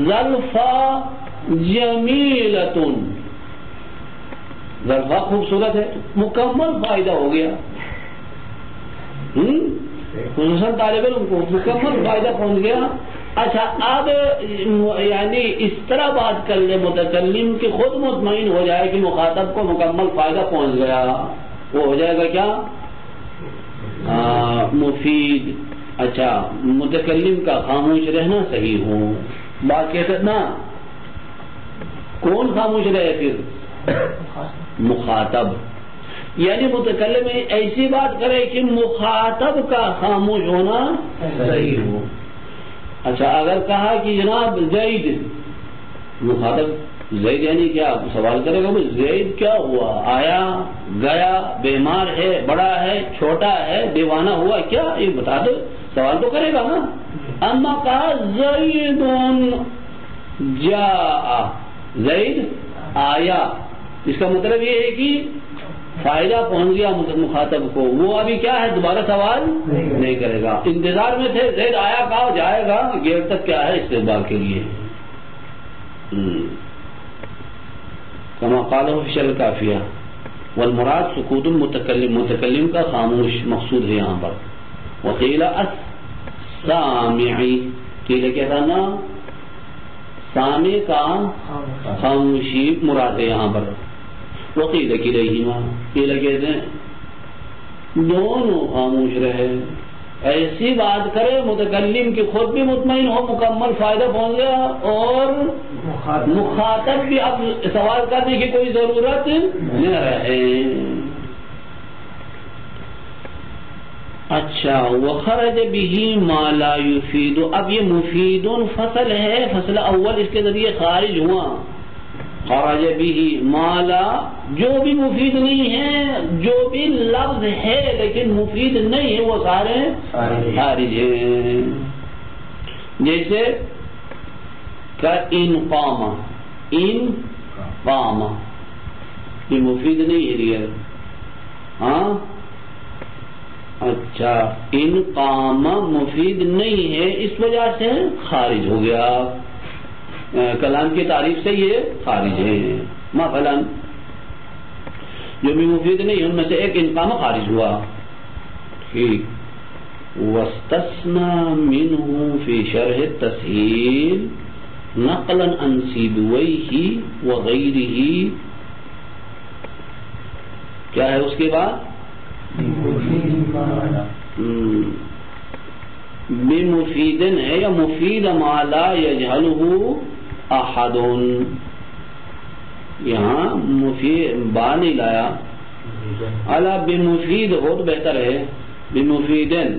زلفا جمیلتن، زلفا خوبصورت ہے، مکمل فائدہ ہو گیا، خصوصاً طالب علم کو مکمل فائدہ پہنچ گیا۔ اچھا، اب یعنی اس طرح بات کر لے متکلم کہ خود مطمئن ہو جائے کہ مخاطب کو مکمل فائدہ پہنچ گیا، وہ ہو جائے گا کیا؟ مفید۔ اچھا، متکلم کا خاموش رہنا صحیح ہو، بات کہتے نا، کون خاموش رہے پھر؟ مخاطب، یعنی متکلم ایسی بات کرے کہ مخاطب کا خاموش ہونا صحیح ہو۔ اچھا، اگر کہا کہ جناب زید، مخاطب زید یعنی کیا سوال کرے گا، زید کیا ہوا، آیا گیا، بیمار ہے، بڑا ہے، چھوٹا ہے، دیوانہ ہوا، کیا یہ بتا دو، سوال تو کرے گا نا۔ اما کہا زید جاء، زید آیا، اس کا مطلب یہ ہے کہ فائدہ پہنچ گیا مخاطب کو، وہ ابھی کیا ہے دوبارہ سوال نہیں کرے گا، انتظار میں تھے زید آیا کہا جائے گا، گیٹ تک کیا ہے استقبال کے لیے۔ کما قالہ فی شرح الکافیہ، والمراد سکوت المتکلم، متکلم کا خاموش مقصود ہے یہاں پر۔ وقیل السامعی، قیل کیا تھا نا، سامع کا خاموشی مراد ہے یہاں پر۔ وقیل کلیہما، قیل کہتے ہیں دونوں خاموش رہے، ایسی بات کرے متکلم کہ خود بھی مطمئن ہو مکمل فائدہ پہنچ گیا، اور مخاطب بھی اب سوال کرنے کی کوئی ضرورت نہ رہے۔ اچھا، وخرج به ما لا يفيد، اب یہ مفید فصل ہے، فصل اول اس کے ذریعے خارج ہوا، خرج به ما لا، جو بھی مفید نہیں ہے، جو بھی لفظ ہے لیکن مفید نہیں ہے، وہ سارے خارج ہیں۔ جیسے کا ان قام، ان قام، یہ مفید نہیں ہے ریئل. ہاں اچھا، ان قام مفید نہیں ہے، اس وجہ سے خارج ہو گیا، کلام کی تعریف سے یہ خارج ہے. مثلا جو بھی مفید نہیں ہے ان میں سے ایک ان قام خارج ہوا. ٹھیک. واستثنى منه في شرح التسهيل نقلا عن سيبويه وغيره. کیا ہے اس کے بعد؟ بمفید ہے یا مفید ما لا يجهله احد. یہاں مفید با نہیں لایا، الا بمفید ہو تو بہتر ہے. بمفیدن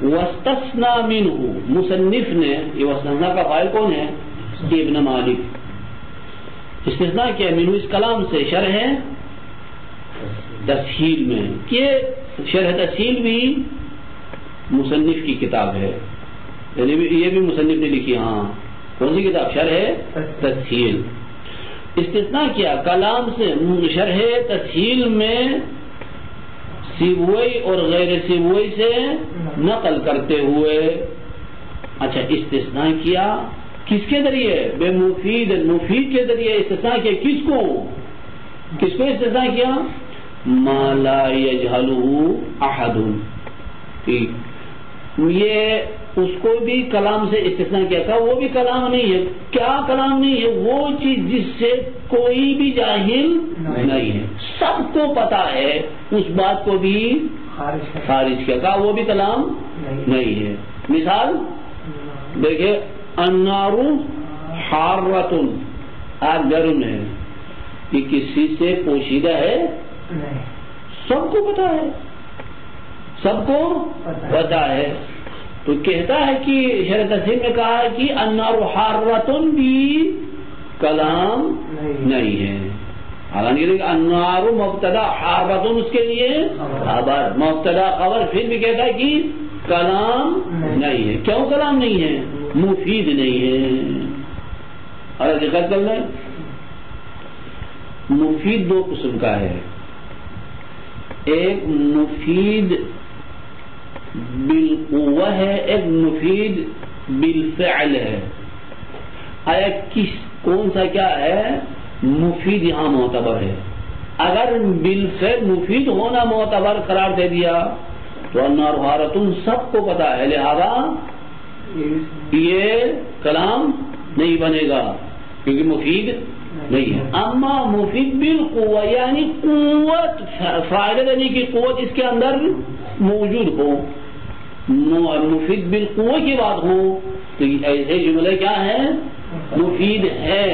واستثنى منه، مصنف نے، یہ واستثناء کا فاعل کون ہے؟ ابن مالک. استثناء کیا منه اس کلام سے، شرح تسہیل میں، کہ شرح تسہیل بھی مصنف کی کتاب ہے، یعنی یہ بھی مصنف نے لکھی. ہاں کون سی کتاب؟ شرح تسہیل. استثناء کیا کلام سے، شرح تسہیل میں سیبوئی اور غیر سیبوئی سے نقل کرتے ہوئے. اچھا، استثناء کیا کس کے ذریعے؟ بے مفید، مفید کے ذریعے استثناء کیا. کس کو استثناء کیا؟ ما لا يجهله احد. ٹھیک. یہ اس کو بھی کلام سے استثناء کیا تھا، وہ بھی کلام نہیں ہے. کیا کلام نہیں ہے؟ وہ چیز جس سے کوئی بھی جاہل نہیں ہے، سب کو پتا ہے، اس بات کو بھی خارج کیا تھا، وہ بھی کلام نہیں ہے. مثال دیکھیں، النار حارۃ، آگ گرم ہے. یہ کسی سے پوشیدہ ہے؟ سب کو پتا ہے، سب کو پتا ہے. تو کہتا ہے کہ شرح تسہیل میں کہا ہے کہ النار حارۃ بھی کلام نہیں ہے. حالانکہ النار مبتدا، حارۃ اس کے لیے خبر، مبتدا خبر، پھر بھی کہتا ہے کہ کلام نہیں ہے. کیوں کلام نہیں ہے؟ مفید نہیں ہے. اور دقت کر لیں، مفید دو قسم کا ہے. ایک مفید بالقوہ ہے، ایک مفید بالفعل ہے. آیا کون سا کیا ہے؟ مفید یہاں معتبر ہے. اگر بالفعل مفید ہونا معتبر قرار دے دیا تو النار حارۃ سب کو پتا ہے، لہذا یہ کلام نہیں بنے گا کیونکہ مفید نہیں ہے. اما مفید بالقوہ یعنی قوت، فائدہ دینے کی قوت اس کے اندر موجود ہو، مفید بالقوہ کی بات ہو، تو ایسے جملے کیا ہے؟ مفید ہے.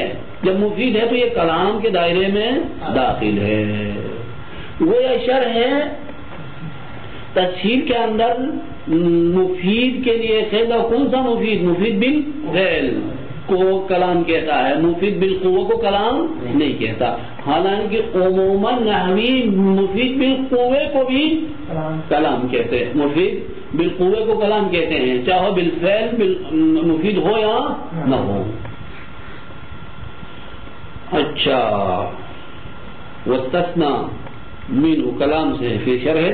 جب مفید ہے تو یہ کلام کے دائرے میں داخل ہے. وہ شرح ہے تسہیل کے اندر مفید کے لیے قاعدہ کون سا؟ مفید، مفید بالفعل کو کلام کہتا ہے، مفید بالقوہ کو کلام نہیں کہتا. حالانکہ عموماً نحوی مفید بالقوہ کو بھی کلام کہتے ہیں، مفید بالقوہ کو کلام کہتے ہیں، چاہے بالفعل مفید ہو یا نہ ہو. اچھا، واستثنى منه کلام سے فی شرح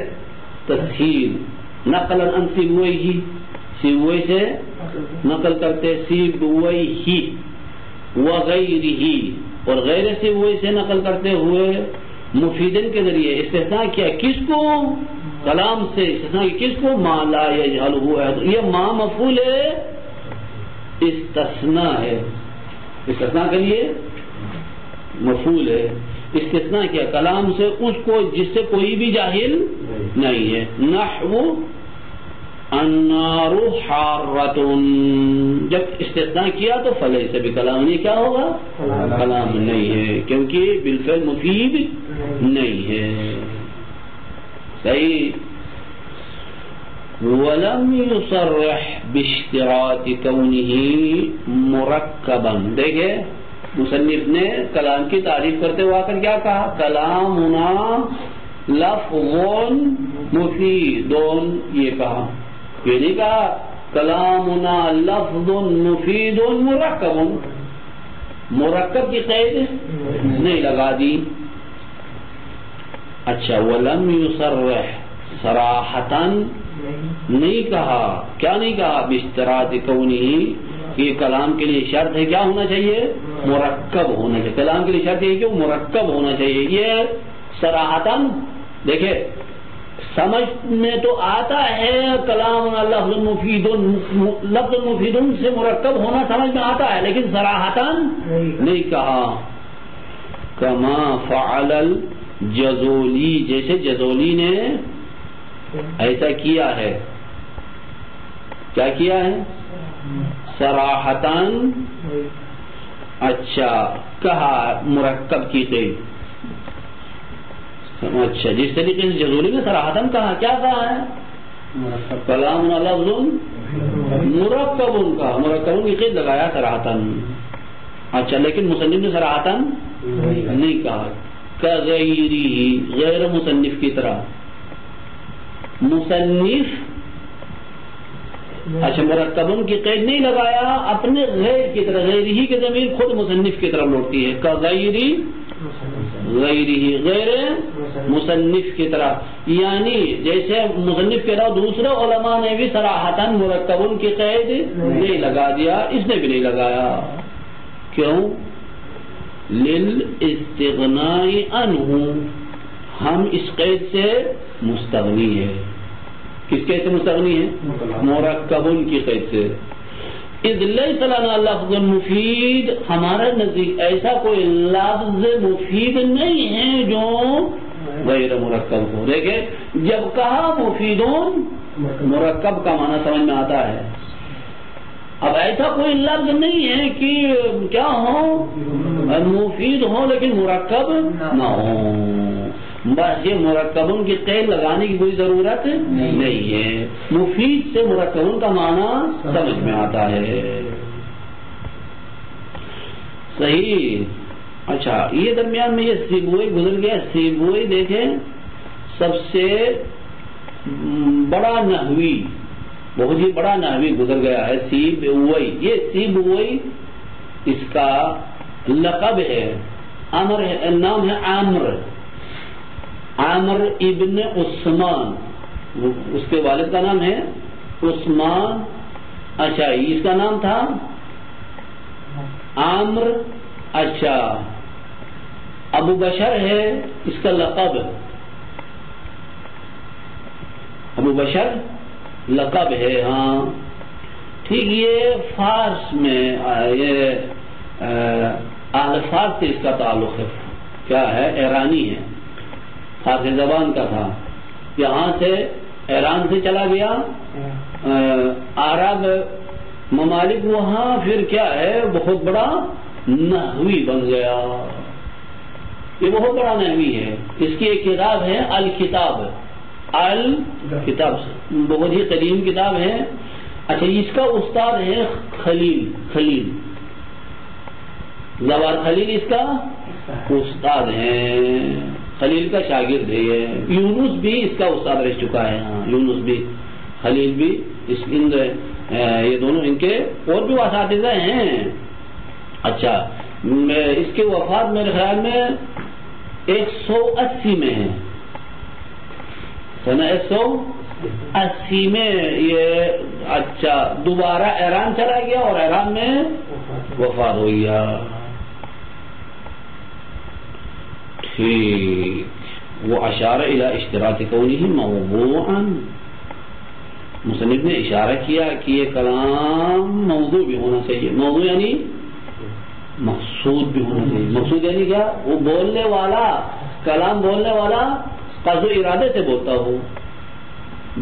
تسہیل نقلا عن سیبویہ، سیبوئی سے نقل کرتے، سیبویہ وغیرہ، اور غیر سیبوئی سے نقل کرتے ہوئے مفیدن کے ذریعے استثناء کیا. کس کو؟ کلام سے استثناء کس کو؟ ما لا یجہلہ احد. یہ ما مفعول ہے، استثناء ہے، استثناء کے لیے مفعول ہے. استثناء کیا کلام سے اس کو جس سے کوئی بھی جاہل نہیں ہے. نحو النار حارۃ، جب استثناء کیا تو فلیس بھی کلام نہیں، کیا ہوگا؟ کلام نہیں ہے، کیونکہ بالفعل مفید نہیں ہے. صحیح. ولم يصرح باشتراط كونه مرکبا. دیکھیں مصنف نے کلام کی تعریف کرتے ہوئے آ کر کیا کہا؟ کلامنا لفظ مفید، یہ کہا. یہ نہیں کہا کلامنا لفظ مفید مرکب. مرکب کی قید نہیں لگا دی. اچھا ولم یصرح صراحتاً نہیں کہا. کیا نہیں کہا؟ باشتراط کونہ، یہ کلام کے لیے شرط ہے کیا ہونا چاہیے؟ مرکب ہونا چاہیے. کلام کے لیے شرط ہے کہ وہ مرکب ہونا چاہیے. یہ صراحتاً دیکھیں سمجھ میں تو آتا ہے کلام لفظ مفید، لفظ مفید سے مرکب ہونا سمجھ میں آتا ہے، لیکن صراحتاً نہیں کہا. کما فعل الجزولی، جیسے جزولی نے ایسا کیا ہے. کیا کیا ہے؟ صراحتاً اچھا کہا مرکب کی قید. اچھا جس طریقے سے جزولی نے صراحتاً کہا، کیا کہا ہے؟ کلام لفظ مرکب کا، مرکب کی قید لگایا صراحتاً. اچھا لیکن مصنف نے صراحتاً نہیں کہا. کغیری، غیر مصنف کی طرح. مصنف اچھا مرکبن کی قید نہیں لگایا، اپنے غیر کی طرح، غیر ہی کی ضمیر خود مصنف کی طرف لوٹتی ہے. کغیری، غیری غیر مصنف کی طرح. یعنی جیسے مصنف کے علاوہ دوسرے علماء نے بھی صراحتاً مرکبن کی قید نہیں لگا دیا، اس نے بھی نہیں لگایا. کیوں؟ للاستغناء عنہ، ہم اس قید سے مستغنی ہے. کس قید سے مستغنی ہے؟ مرکبن کی قید سے. اذ لیس لنا لفظ مفید، ہمارے نزدیک ایسا کوئی لفظ مفید نہیں ہے جو غیر مرکب ہو. دیکھیں جب کہا مفیدون، مرکب کا معنی سمجھ میں آتا ہے. اب ایسا کوئی لفظ نہیں ہے کہ کیا ہو مفید ہو لیکن مرکب نہ ہو. بس یہ مرکبن کی قید لگانے کی کوئی ضرورت نہیں ہے. مفید سے مرکبن کا معنی سمجھ میں آتا ہے. صحیح. اچھا یہ درمیان میں یہ سیبوئی گزر گیا. سیبوئی دیکھیں سب سے بڑا نحوی، بہت ہی بڑا نحوی گزر گیا ہے سیبوئی. یہ سیبوئی اس کا لقب ہے. عامر نام ہے عامر، عامر ابن عثمان، اس کے والد کا نام ہے عثمان. اچھا اس کا نام تھا عامر. اچھا ابو بشر ہے اس کا لقب، ابو بشر لقب ہے. ہاں ٹھیک. یہ فارس میں یہ اہل فارس سے اس کا تعلق ہے. کیا ہے؟ ایرانی ہے، فارسی زبان کا تھا. یہاں سے ایران سے چلا گیا عرب ممالک، وہاں پھر کیا ہے بہت بڑا نحوی بن گیا. یہ بہت بڑا نحوی ہے. اس کی ایک کتاب ہے الکتاب، الکتاب بہت ہی قدیم کتاب ہے. اچھا اس کا استاد ہے خلیل زوار خلیل اس کا استاد ہے. خلیل کا شاگرد ہے. یہ یونس بھی اس کا استاد رہ چکا ہے. ہاں یونس بھی، خلیل بھی، یہ دونوں ان کے اور بھی اساتذہ ہیں. اچھا اس کی وفات میرے خیال میں 180 میں ہے، سنہ 180 میں یہ اچھا دوبارہ ایران چلا گیا اور ایران میں وفات ہو گیا. ٹھیک. وہ اشارہ الی اشتراط کونہ موضوعا، مصنف نے اشارہ کیا کہ یہ کلام موضوع بھی ہونا چاہیے. موضوع یعنی مقصود بھی ہونا چاہیے. مقصود یعنی کیا؟ وہ بولنے والا، کلام بولنے والا قصد و ارادے سے بولتا ہو.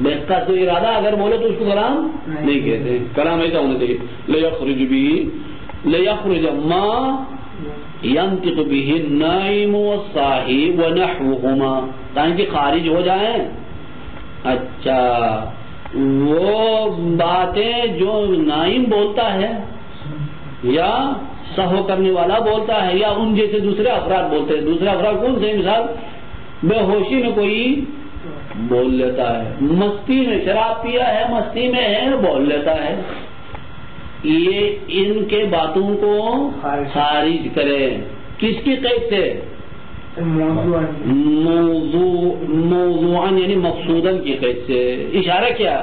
بے قصد و ارادہ اگر بولے تو اس کو کلام نہیں کہتے. کلام ایسا ہونا چاہیے لیخرج به، لیخرج ما ينطق به النائم والصاحي ونحوهما، تاکہ خارج ہو جائیں. اچھا وہ باتیں جو نائم بولتا ہے یا سہو کرنے والا بولتا ہے یا ان جیسے دوسرے افراد بولتے ہیں. دوسرے افراد کون سے؟ مثال بے ہوشی میں کوئی بول لیتا ہے، مستی میں شراب پیا ہے، مستی میں ہے بول لیتا ہے. یہ ان کے باتوں کو خارج کرے. کس کی قید سے؟ موضوعاً یعنی مقصوداً کی قید سے. اشارہ کیا؟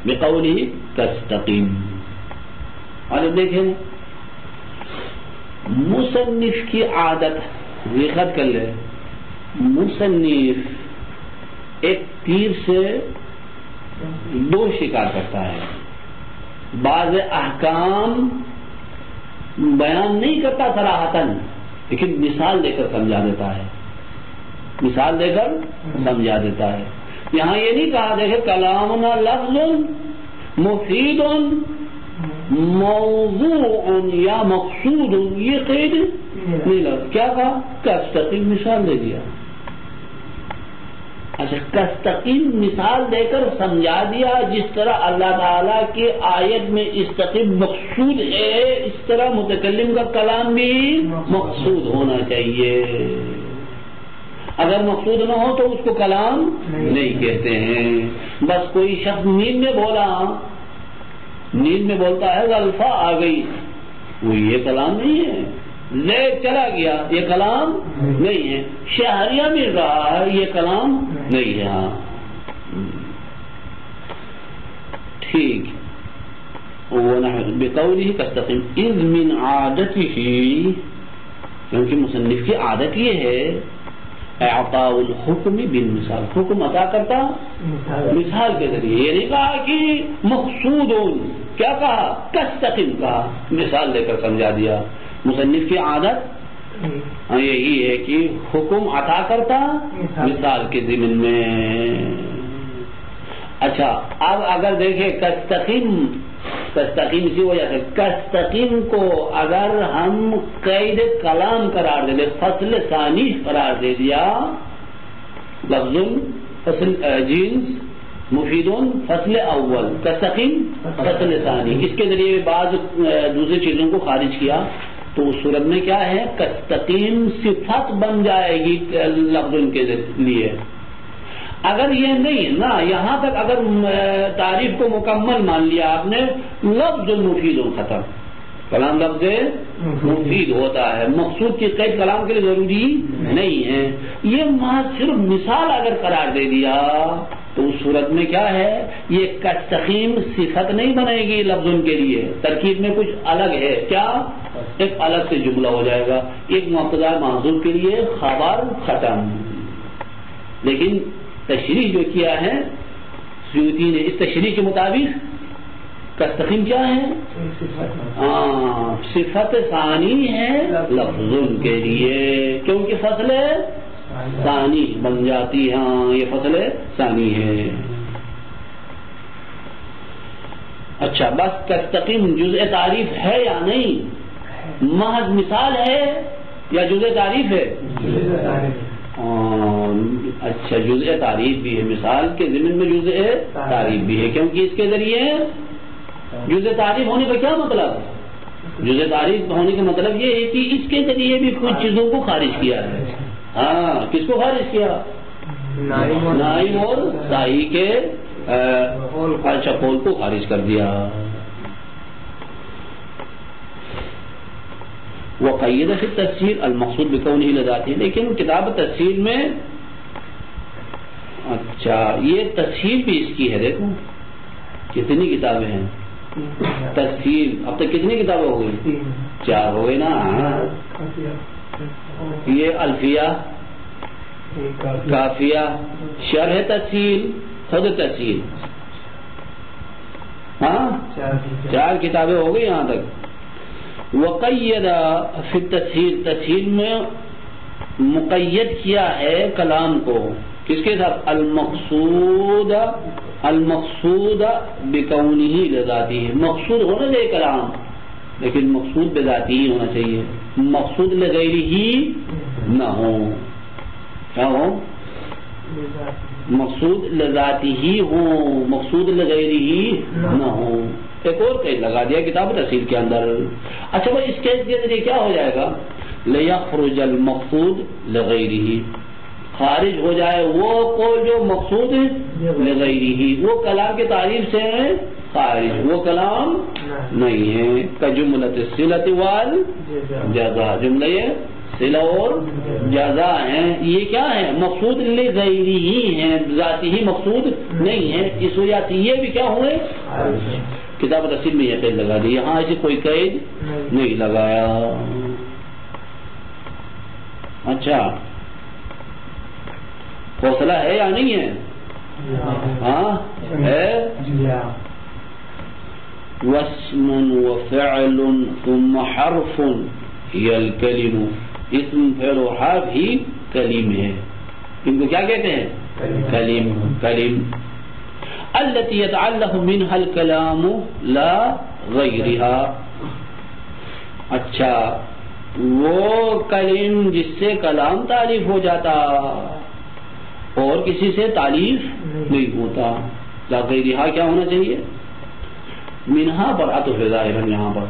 بقولہ تستقیم. اور دیکھیں مصنف کی عادت، یہ خط کر لے، مصنف ایک تیر سے دو شکار کرتا ہے. بعض احکام بیان نہیں کرتا صراحتاً، لیکن مثال دے کر سمجھا دیتا ہے. مثال دے کر سمجھا دیتا ہے. یہاں یہ نہیں کہا دیکھے کلامنا لفظ مفید موضوع یا مقصود، یہ قید نہیں لگا. کیا کہا؟ کستقیم، مثال دے دیا. اچھا کستقیم مثال دے کر سمجھا دیا. جس طرح اللہ تعالیٰ کی آیت میں استقیم مقصود ہے، اس طرح متکلم کا کلام بھی مقصود ہونا چاہیے. اگر مقصود نہ ہو تو اس کو کلام نہیں کہتے ہیں. بس کوئی شخص نیند میں بولا، نیند میں بولتا ہے الفا آ گئی، وہ یہ کلام نہیں ہے. زید چلا گیا، یہ کلام نہیں ہے. شہریہ مل رہا ہے، یہ کلام نہیں ہے. ہاں ٹھیک. بقولہ تستقیم اذ من عادتہ، کیونکہ مصنف کی عادت یہ ہے اعطاء الحکم بالمثال، حکم عطا کرتا مثال کے ذریعے. یہ نہیں کہا کہ مقصود، کیا کہا؟ تستقیم کہا، مثال دے کر سمجھا دیا. مصنف کی عادت یہی ہے کہ حکم عطا کرتا مثال کے ضمن میں. اچھا اب اگر دیکھیں تستقیم اسی وجہ سے تستقیم کو اگر ہم قید کلام قرار دے دیں، فصل ثانی قرار دے دیا، لفظ فصل جنس مفیدون فصل اول، تستقیم فصل ثانی، اس کے ذریعے بعض دوسری چیزوں کو خارج کیا. تو اس صورت میں کیا ہے؟ تستقیم صفت بن جائے گی لفظ کے لیے. اگر یہ نہیں نا، یہاں تک اگر تعریف کو مکمل مان لیا آپ نے، لفظ مفید ختم. کلام لفظ مفید ہوتا ہے، مقصود کی قید کلام کے لیے ضروری نہیں ہے. یہ محض صرف مثال اگر قرار دے دیا تو اس صورت میں کیا ہے؟ یہ تستقیم صفت نہیں بنے گی لفظ کے لیے، ترکیب میں کچھ الگ ہے. کیا؟ ایک الگ سے جملہ ہو جائے گا، ایک مبتدا محذوف کے لیے خبر ختم. لیکن تشریح جو کیا ہے سیوطی نے، اس تشریح کے مطابق تستقیم کیا ہے؟ صفت ثانی ہے لفظ کے لیے، کیونکہ فصل ثانی بن جاتی ہے. ہاں یہ فصل ثانی ہے. اچھا بس تستقیم جزء تعریف ہے یا نہیں؟ محض مثال ہے یا جزء تعریف ہے؟ اچھا جزء تعریف بھی ہے، مثال کے ضمن میں جزء تعریف بھی ہے، کیونکہ اس کے ذریعے جزء تعریف ہونے کا کیا مطلب؟ جزء تعریف ہونے کا مطلب یہ ہے کہ اس کے ذریعے بھی کچھ چیزوں کو خارج کیا ہے. ہاں کس کو خارج کیا؟ نائم اور صحیح کے اچھا قول کو خارج کر دیا. وقید فی التفسیر المقصود بکونہ لذاتہ، لیکن کتاب تفسیر میں اچھا یہ تفسیر بھی اس کی ہے. دیکھو کتنی کتابیں ہیں تفسیر، اب تک کتنی کتابیں ہو گئی؟ 4 ہو گئی نا. یہ الفیہ، کافیہ، شرح تفسیر، خود تفسیر. ہاں 4 کتابیں ہو گئی یہاں تک. وقید فی التفسیر، تفسیر میں مقید کیا ہے کلام کو کس کے ساتھ؟ المقصود بکونہ لذاتہ، مقصود ہونا چاہیے کلام، لیکن مقصود بذاتی ہی ہونا چاہیے، مقصود لغیرہ ہی نہ ہو. کیا ہو؟ مقصود لذاتی ہی ہو، مقصود لغیرہ ہی نہ ہو. ایک اور قید لگا دیا کتاب تفسیر کے اندر. اچھا وہ اس قید کے ذریعے کیا ہو جائے گا؟ لیخرج المقصود لغیرہ، خارج ہو جائے وہ قول جو مقصود لغیرہ، وہ کلام کی تعریف سے خارج، وہ کلام نہیں ہے. کجملۃ الصلۃ والجزاء، جملہ صلہ اور جزا ہیں. یہ کیا ہے؟ مقصود لغیری ہی ہیں، ذاتی ہی مقصود نہیں ہے. اس وجہ سے یہ بھی کیا ہوئے؟ کتاب تفسیر میں یہ قید لگا دی، یہاں ایسے کوئی قید نہیں لگایا. اچھا، حوصلہ ہے یا نہیں ہے؟ ہاں ہے. واسم وفعل ثم حرف هي الكلم، اسم فعل و حرف ہی کلیم ہے. ان کو کیا کہتے ہیں؟ کلیم. کلیم التي يتعلق منها الكلام لا غيرها. اچھا، وہ کلیم جس سے کلام تعریف ہو جاتا اور کسی سے تعریف نہیں ہوتا. لا غیرها کیا ہونا چاہیے؟ منہا پر عطف ہے ظاہراً یہاں پر.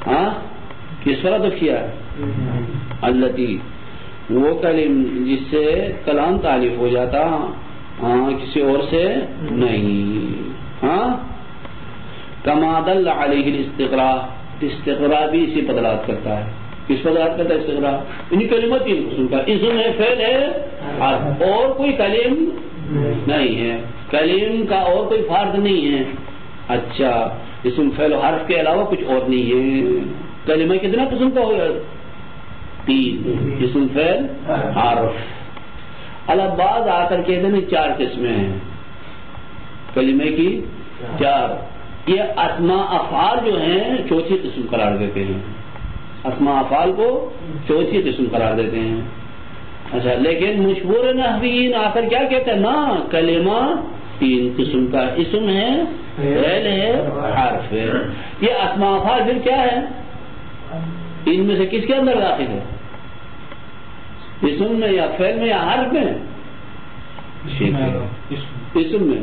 ہاں، کس پر عطف کیا ہے؟ التی، وہ کلیم جس سے کلام تعریف ہو جاتا، ہاں، کسی اور سے نہیں. ہاں، کما دل علیہ الاستقراء، استقراء بھی اسی پر دلالت کرتا ہے. کس پر دلالت کرتا ہے استقراء؟ یعنی کلمہ تین قسم کا، اسم ہے، فعل ہے، اور کوئی کلیم نہیں ہے. کلیم کا اور کوئی فرد نہیں ہے. اچھا، اسم فعل و حرف کے علاوہ کچھ اور نہیں ہے. کلمہ کتنا قسم کا ہوگا؟ تین، اسم فعل حرف. الفاظ آ کر کہتے ہیں 4 قسمیں ہیں کلمے کی، 4. یہ اسماء افعال جو ہیں چوتھی قسم قرار دیتے ہیں. اسماء افعال کو چوتھی قسم قرار دیتے ہیں. اچھا، لیکن مشہور نحویین آ کر کیا کہتے ہیں؟ نا، کلمہ 3 قسم کا، اسم ہے، فعل ہے، حرف ہے. یہ اسماء افعال پھر کیا ہے؟ ان میں سے کس کے اندر داخل ہے؟ اسم میں یا فعل میں یا حرف میں؟ اسم میں،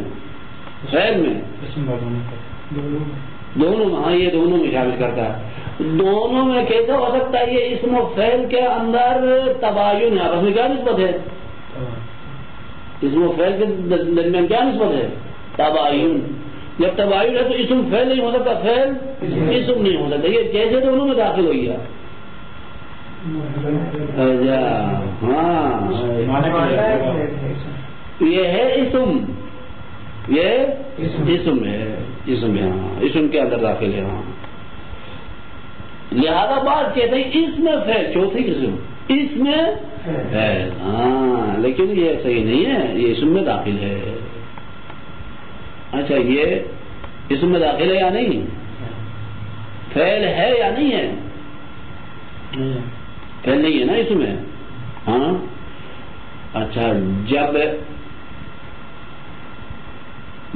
فعل میں، دونوں میں. ہاں، یہ دونوں میں شامل کرتا ہے. دونوں میں کیسے ہو سکتا ہے؟ یہ اسم و فعل کے اندر تباین ہے. آپس میں کیا نسبت ہے؟ اسم و فعل کے درمیان کیا نسبت ہے؟ تباین. جب تباین ہے تو اسم فعل نہیں ہو سکتا، فعل اسم نہیں ہو سکتا. یہ کیسے دونوں میں داخل ہو گیا؟ ہاں، یہ ہے اسم، یہ اسم ہے، اسم ہے. ہاں، اسم کے اندر داخل ہے. ہاں، لہذا بات کہتے ہیں اس میں فعل، چوتھی قسم اس میں فعل. ہاں، لیکن یہ صحیح نہیں ہے، یہ اسم میں داخل ہے. اچھا، یہ اسم میں داخل ہے یا نہیں؟ فعل ہے یا نہیں ہے؟ فعل نہیں ہے نا اسم میں. ہاں، اچھا، جب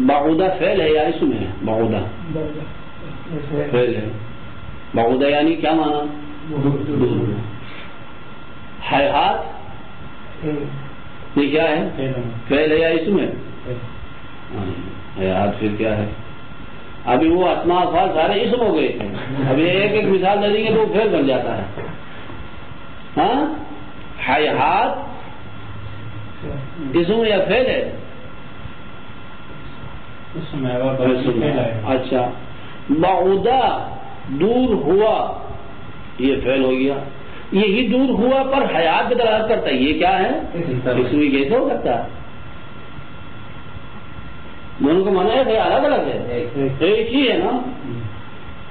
بعودہ فعل ہے یا اسم ہے؟ بعودہ فعل ہے. بعودہ یعنی کیا مانا؟ دور. حیات یہ کیا ہے؟ فعل ہے یا اسم ہے؟ حیات پھر کیا ہے؟ ابھی وہ اسماء افعال سارے اسم ہو گئے تھے. ابھی ایک ایک مثال دے دیں گے تو وہ فعل بن جاتا ہے. ہاں، حیات اسم یا فعل ہے؟ اچھا، بعودہ دور ہوا، یہ فعل ہو گیا. یہی دور ہوا پر حیات کی دلالت کرتا ہے، یہ کیا ہے؟ اسم. کیسے ہو سکتا ہے؟ دونوں کو مانا ہے الگ الگ ہے؟ ایک ہی ہے نا.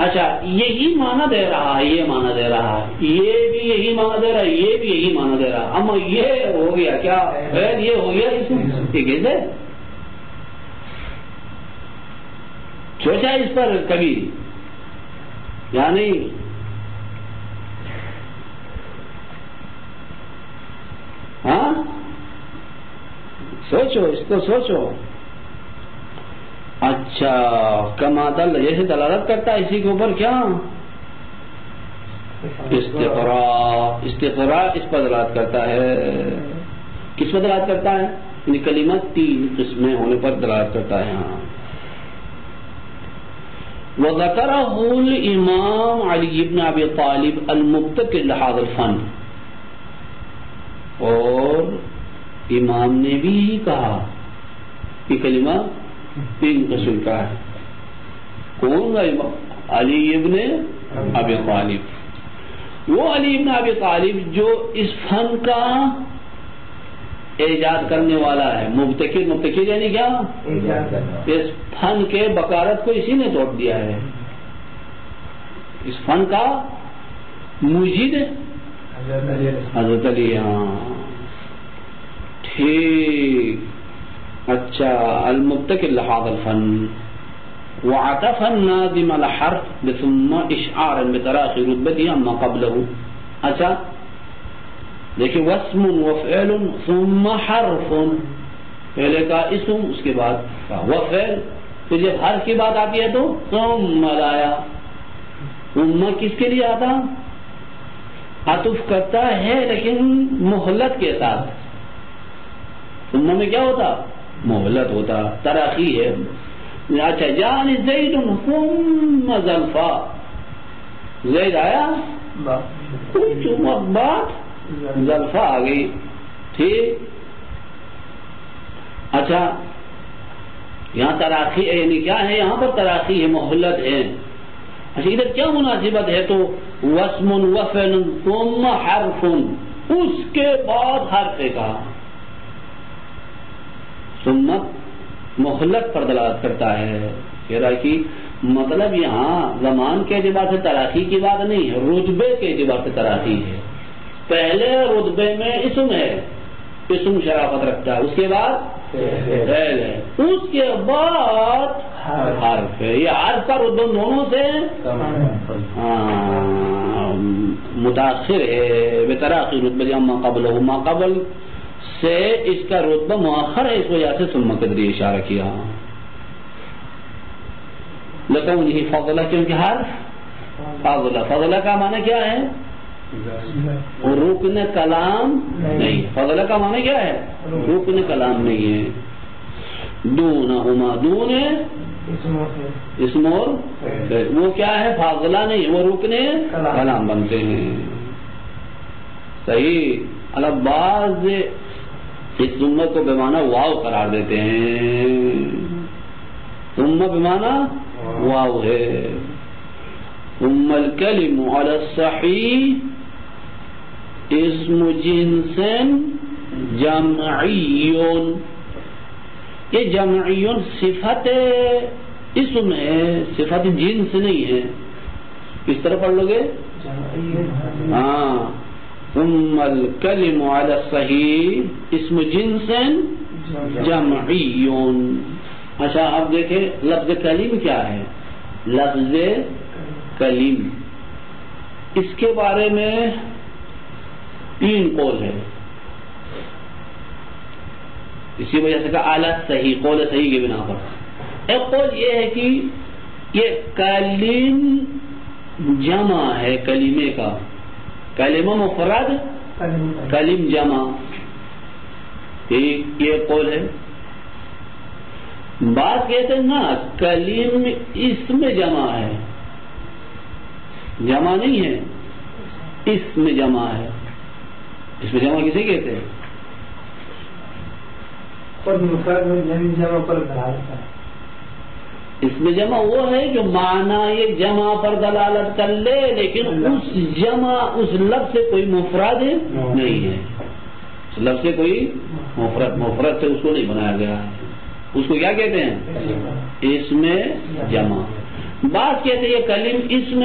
اچھا، یہی مانا دے رہا ہے، یہ مانا دے رہا ہے، یہ بھی یہی مانا دے رہا ہے، یہ بھی یہی مانا دے رہا ہے. اما یہ ہو گیا کیا؟ فعل. یہ ہو گیا اسم. یہ کیسے؟ سوچا اس پر کبھی یا نہیں؟ ہاں، سوچو، اس کو سوچو. اچھا، کما دل جیسے دلالت کرتا ہے اسی کے اوپر کیا؟ استقراء. استقراء اس پر دلالت کرتا ہے. کس پر دلالت کرتا ہے؟ یعنی کلمہ 3 قسمیں ہونے پر دلالت کرتا ہے. ہاں، وذكره الامام علی بن ابی طالب المبتکر لهذا الفن. اور امام نے بھی کہا کہ کلمہ 3 قسم کا ہے. کون؟ علی ابن ابی طالب. وہ علی ابن ابی طالب جو اس فن کا ایجاد کرنے والا ہے. مبتکر یعنی کیا؟ اس فن کے بکارت کو اسی نے توڑ دیا ہے. اس فن کا مجید حضرت علی. ہاں ٹھیک. اچھا. المبتکر لهذا الفن وعطف الناظم الحرف ثم اشعارا بتراخي رتبته اما قبله. اچھا دیکھیں واسم وفعل ثم حرف. پہلے کا اسم اس کے بعد وفعل. پھر جب حرف کی بات آتی ہے تو ثم لایا. ثم کس کے لیے آتا؟ عطف کرتا ہے لیکن مہلت کے ساتھ. ثم میں کیا ہوتا؟ مہلت ہوتا. تراخی ہے. اچھا جان زید ثم زلفا. زید آیا کچھ وقت بعد زلفا آ گئی. ٹھیک. اچھا یہاں تراخی ہے یعنی کیا ہے؟ یہاں پر تراخی ہے، مہلت ہے. اچھا ادھر کیا مناسبت ہے؟ تو واسم وفعل ثم حرف، اس کے بعد حرف کا. ثم مہلت پر دلالت کرتا ہے. کہہ رہا کہ مطلب یہاں زمان کے اعتبار سے تراخی کی بات نہیں ہے، رتبے کے اعتبار سے تراخی ہے. پہلے رتبے میں اسم ہے، اسم شرافت رکھتا ہے. اس کے بعد فعل ہے، اس کے بعد حرف ہے. یہ حرف کا رتبہ دونوں سے متاثر ہے. بتراخی رتبہ اما قبل ما قبل سے اس کا رتبہ مؤخر ہے، اس وجہ سے ثم کے ذریعے اشارہ کیا. لکونہ فضلہ، کیونکہ حرف فضلہ کا معنی کیا ہے؟ رکن کلام نہیں. فضلہ کا معنی کیا ہے؟ رکن کلام نہیں ہے. دونہما، دون اسم اور وہ کیا ہے؟ فاضلہ نہیں، وہ رکن کلام بنتے ہیں. صحیح. الگ بعض اس ثم کو بمعنی واو قرار دیتے ہیں. ثم بمعنی واو ہے. ثم الکلم علی الصحیح اسم جنس جمعی. یہ جمعی صفت اسم ہے، صفت جنس نہیں ہے. کس طرح پڑھ لو گے؟ ہاں. ثم الکلم علی الصحیح اسم جنس جمعی. اچھا اب دیکھیں لفظ کلیم کیا ہے. لفظ کلیم اس کے بارے میں 3 قول ہے. اسی وجہ سے کہا اعلی صحیح، قول صحیح کے بنا پر. ایک قول یہ ہے کہ یہ کلیم جمع ہے کلیمے کا. کلمہ مفرد، کلیم جمع. یہ قول ہے. بات کہتے ہیں نا کلیم اسم جمع ہے، جمع نہیں ہے، اسم جمع ہے. اسم جمع کسے کہتے ہیں؟ اسم جمع وہ ہے جو معنی یہ جمع پر دلالت کر لے لیکن اس جمع اس لفظ سے کوئی مفرد نہیں ہے. اس لفظ سے کوئی مفرد سے اس کو نہیں بنایا گیا ہے. اس کو کیا کہتے ہیں؟ اسم جمع. بات کہتے ہیں یہ کلیم اسم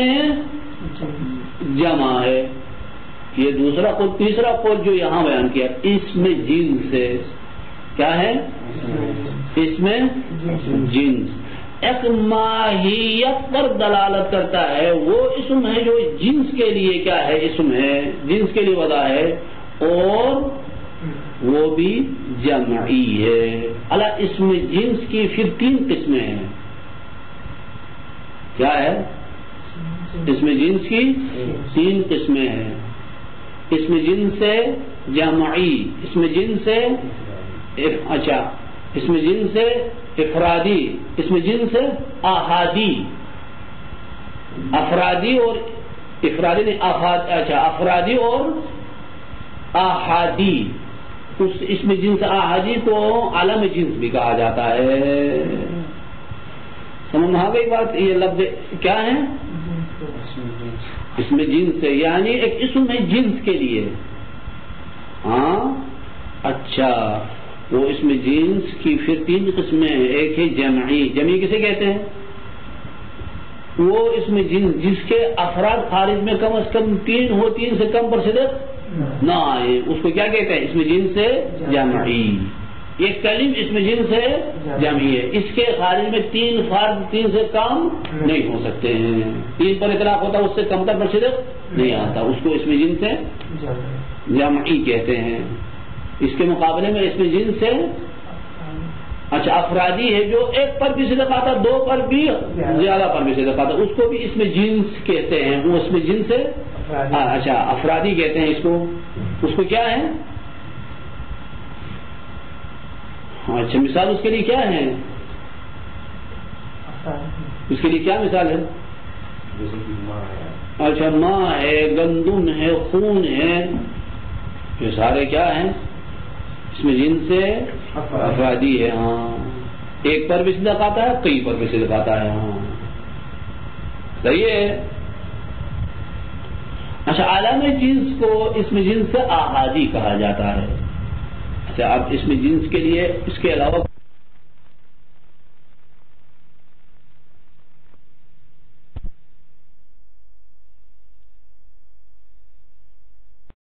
جمع ہے. یہ دوسرا قول. تیسرا قول جو یہاں بیان کیا اسم جنس سے. کیا ہے؟ اسم جنس. ایک ماہیت پر دلالت کرتا ہے. وہ اسم ہے جو جنس کے لیے کیا ہے؟ اسم ہے، جنس کے لیے وضع ہے، اور وہ بھی جمعی ہے. اللہ اسم جنس کی پھر 3 قسمیں ہیں. کیا ہے؟ اسم جنس کی 3 قسمیں ہیں. اسم جنس سے جمعی، اسم جنس سے اچھا اسم جنس سے افرادی، اسم جنس سے احادی. افرادی اور افرادی نہیں اچھا افرادی اور احادی. اس اسم جنس احادی کو علم جنس بھی کہا جاتا ہے. سمجھ میں آ گئی بات؟ یہ لفظ کیا ہے؟ اس میں جنس ہے، یعنی ایک اسم ہے جنس کے لیے. ہاں اچھا، وہ اس میں جنس کی پھر 3 قسمیں ہیں. ایک ہے جمعی. جمعی کسے کہتے ہیں؟ وہ اس میں جنس جس کے افراد خارج میں کم از کم 3 ہو، 3 سے کم پر صدق نہ آئے، اس کو کیا کہتے ہیں؟ اس میں جنس ہے جمعی. ایک کلم اس میں جنس ہے جمعی ہے، اس کے خارج میں 3 فرد 3 سے کم نہیں ہو سکتے ہیں. 3 پر اطلاق ہوتا ہے، اس سے کم تر پر صدق نہیں آتا، اس کو اس میں جنس ہے جمعی کہتے ہیں. اس کے مقابلے میں اس میں جنس ہے اچھا افرادی ہے، جو 1 پر بھی صدق آتا، 2 پر بھی، زیادہ پر بھی صدق آتا، اس کو بھی اس میں جنس کہتے ہیں. وہ اس میں جنس ہے اچھا افرادی کہتے ہیں اس کو کیا ہے؟ اچھا مثال اس کے لیے کیا ہے؟ اس کے لیے کیا مثال ہے؟ اچھا ماں ہے، گندم ہے، خون ہے، یہ سارے کیا ہیں؟ اس میں جنس سے افرادی ہے. ہاں 1 پر بھی صدق آتا ہے، کئی پر بھی صدق آتا ہے. ہاں صحیح ہے. اچھا عالم جنس کو اس میں جنس سے آحادی کہا جاتا ہے. اچھا اب اس میں جنس کے لیے اس کے علاوہ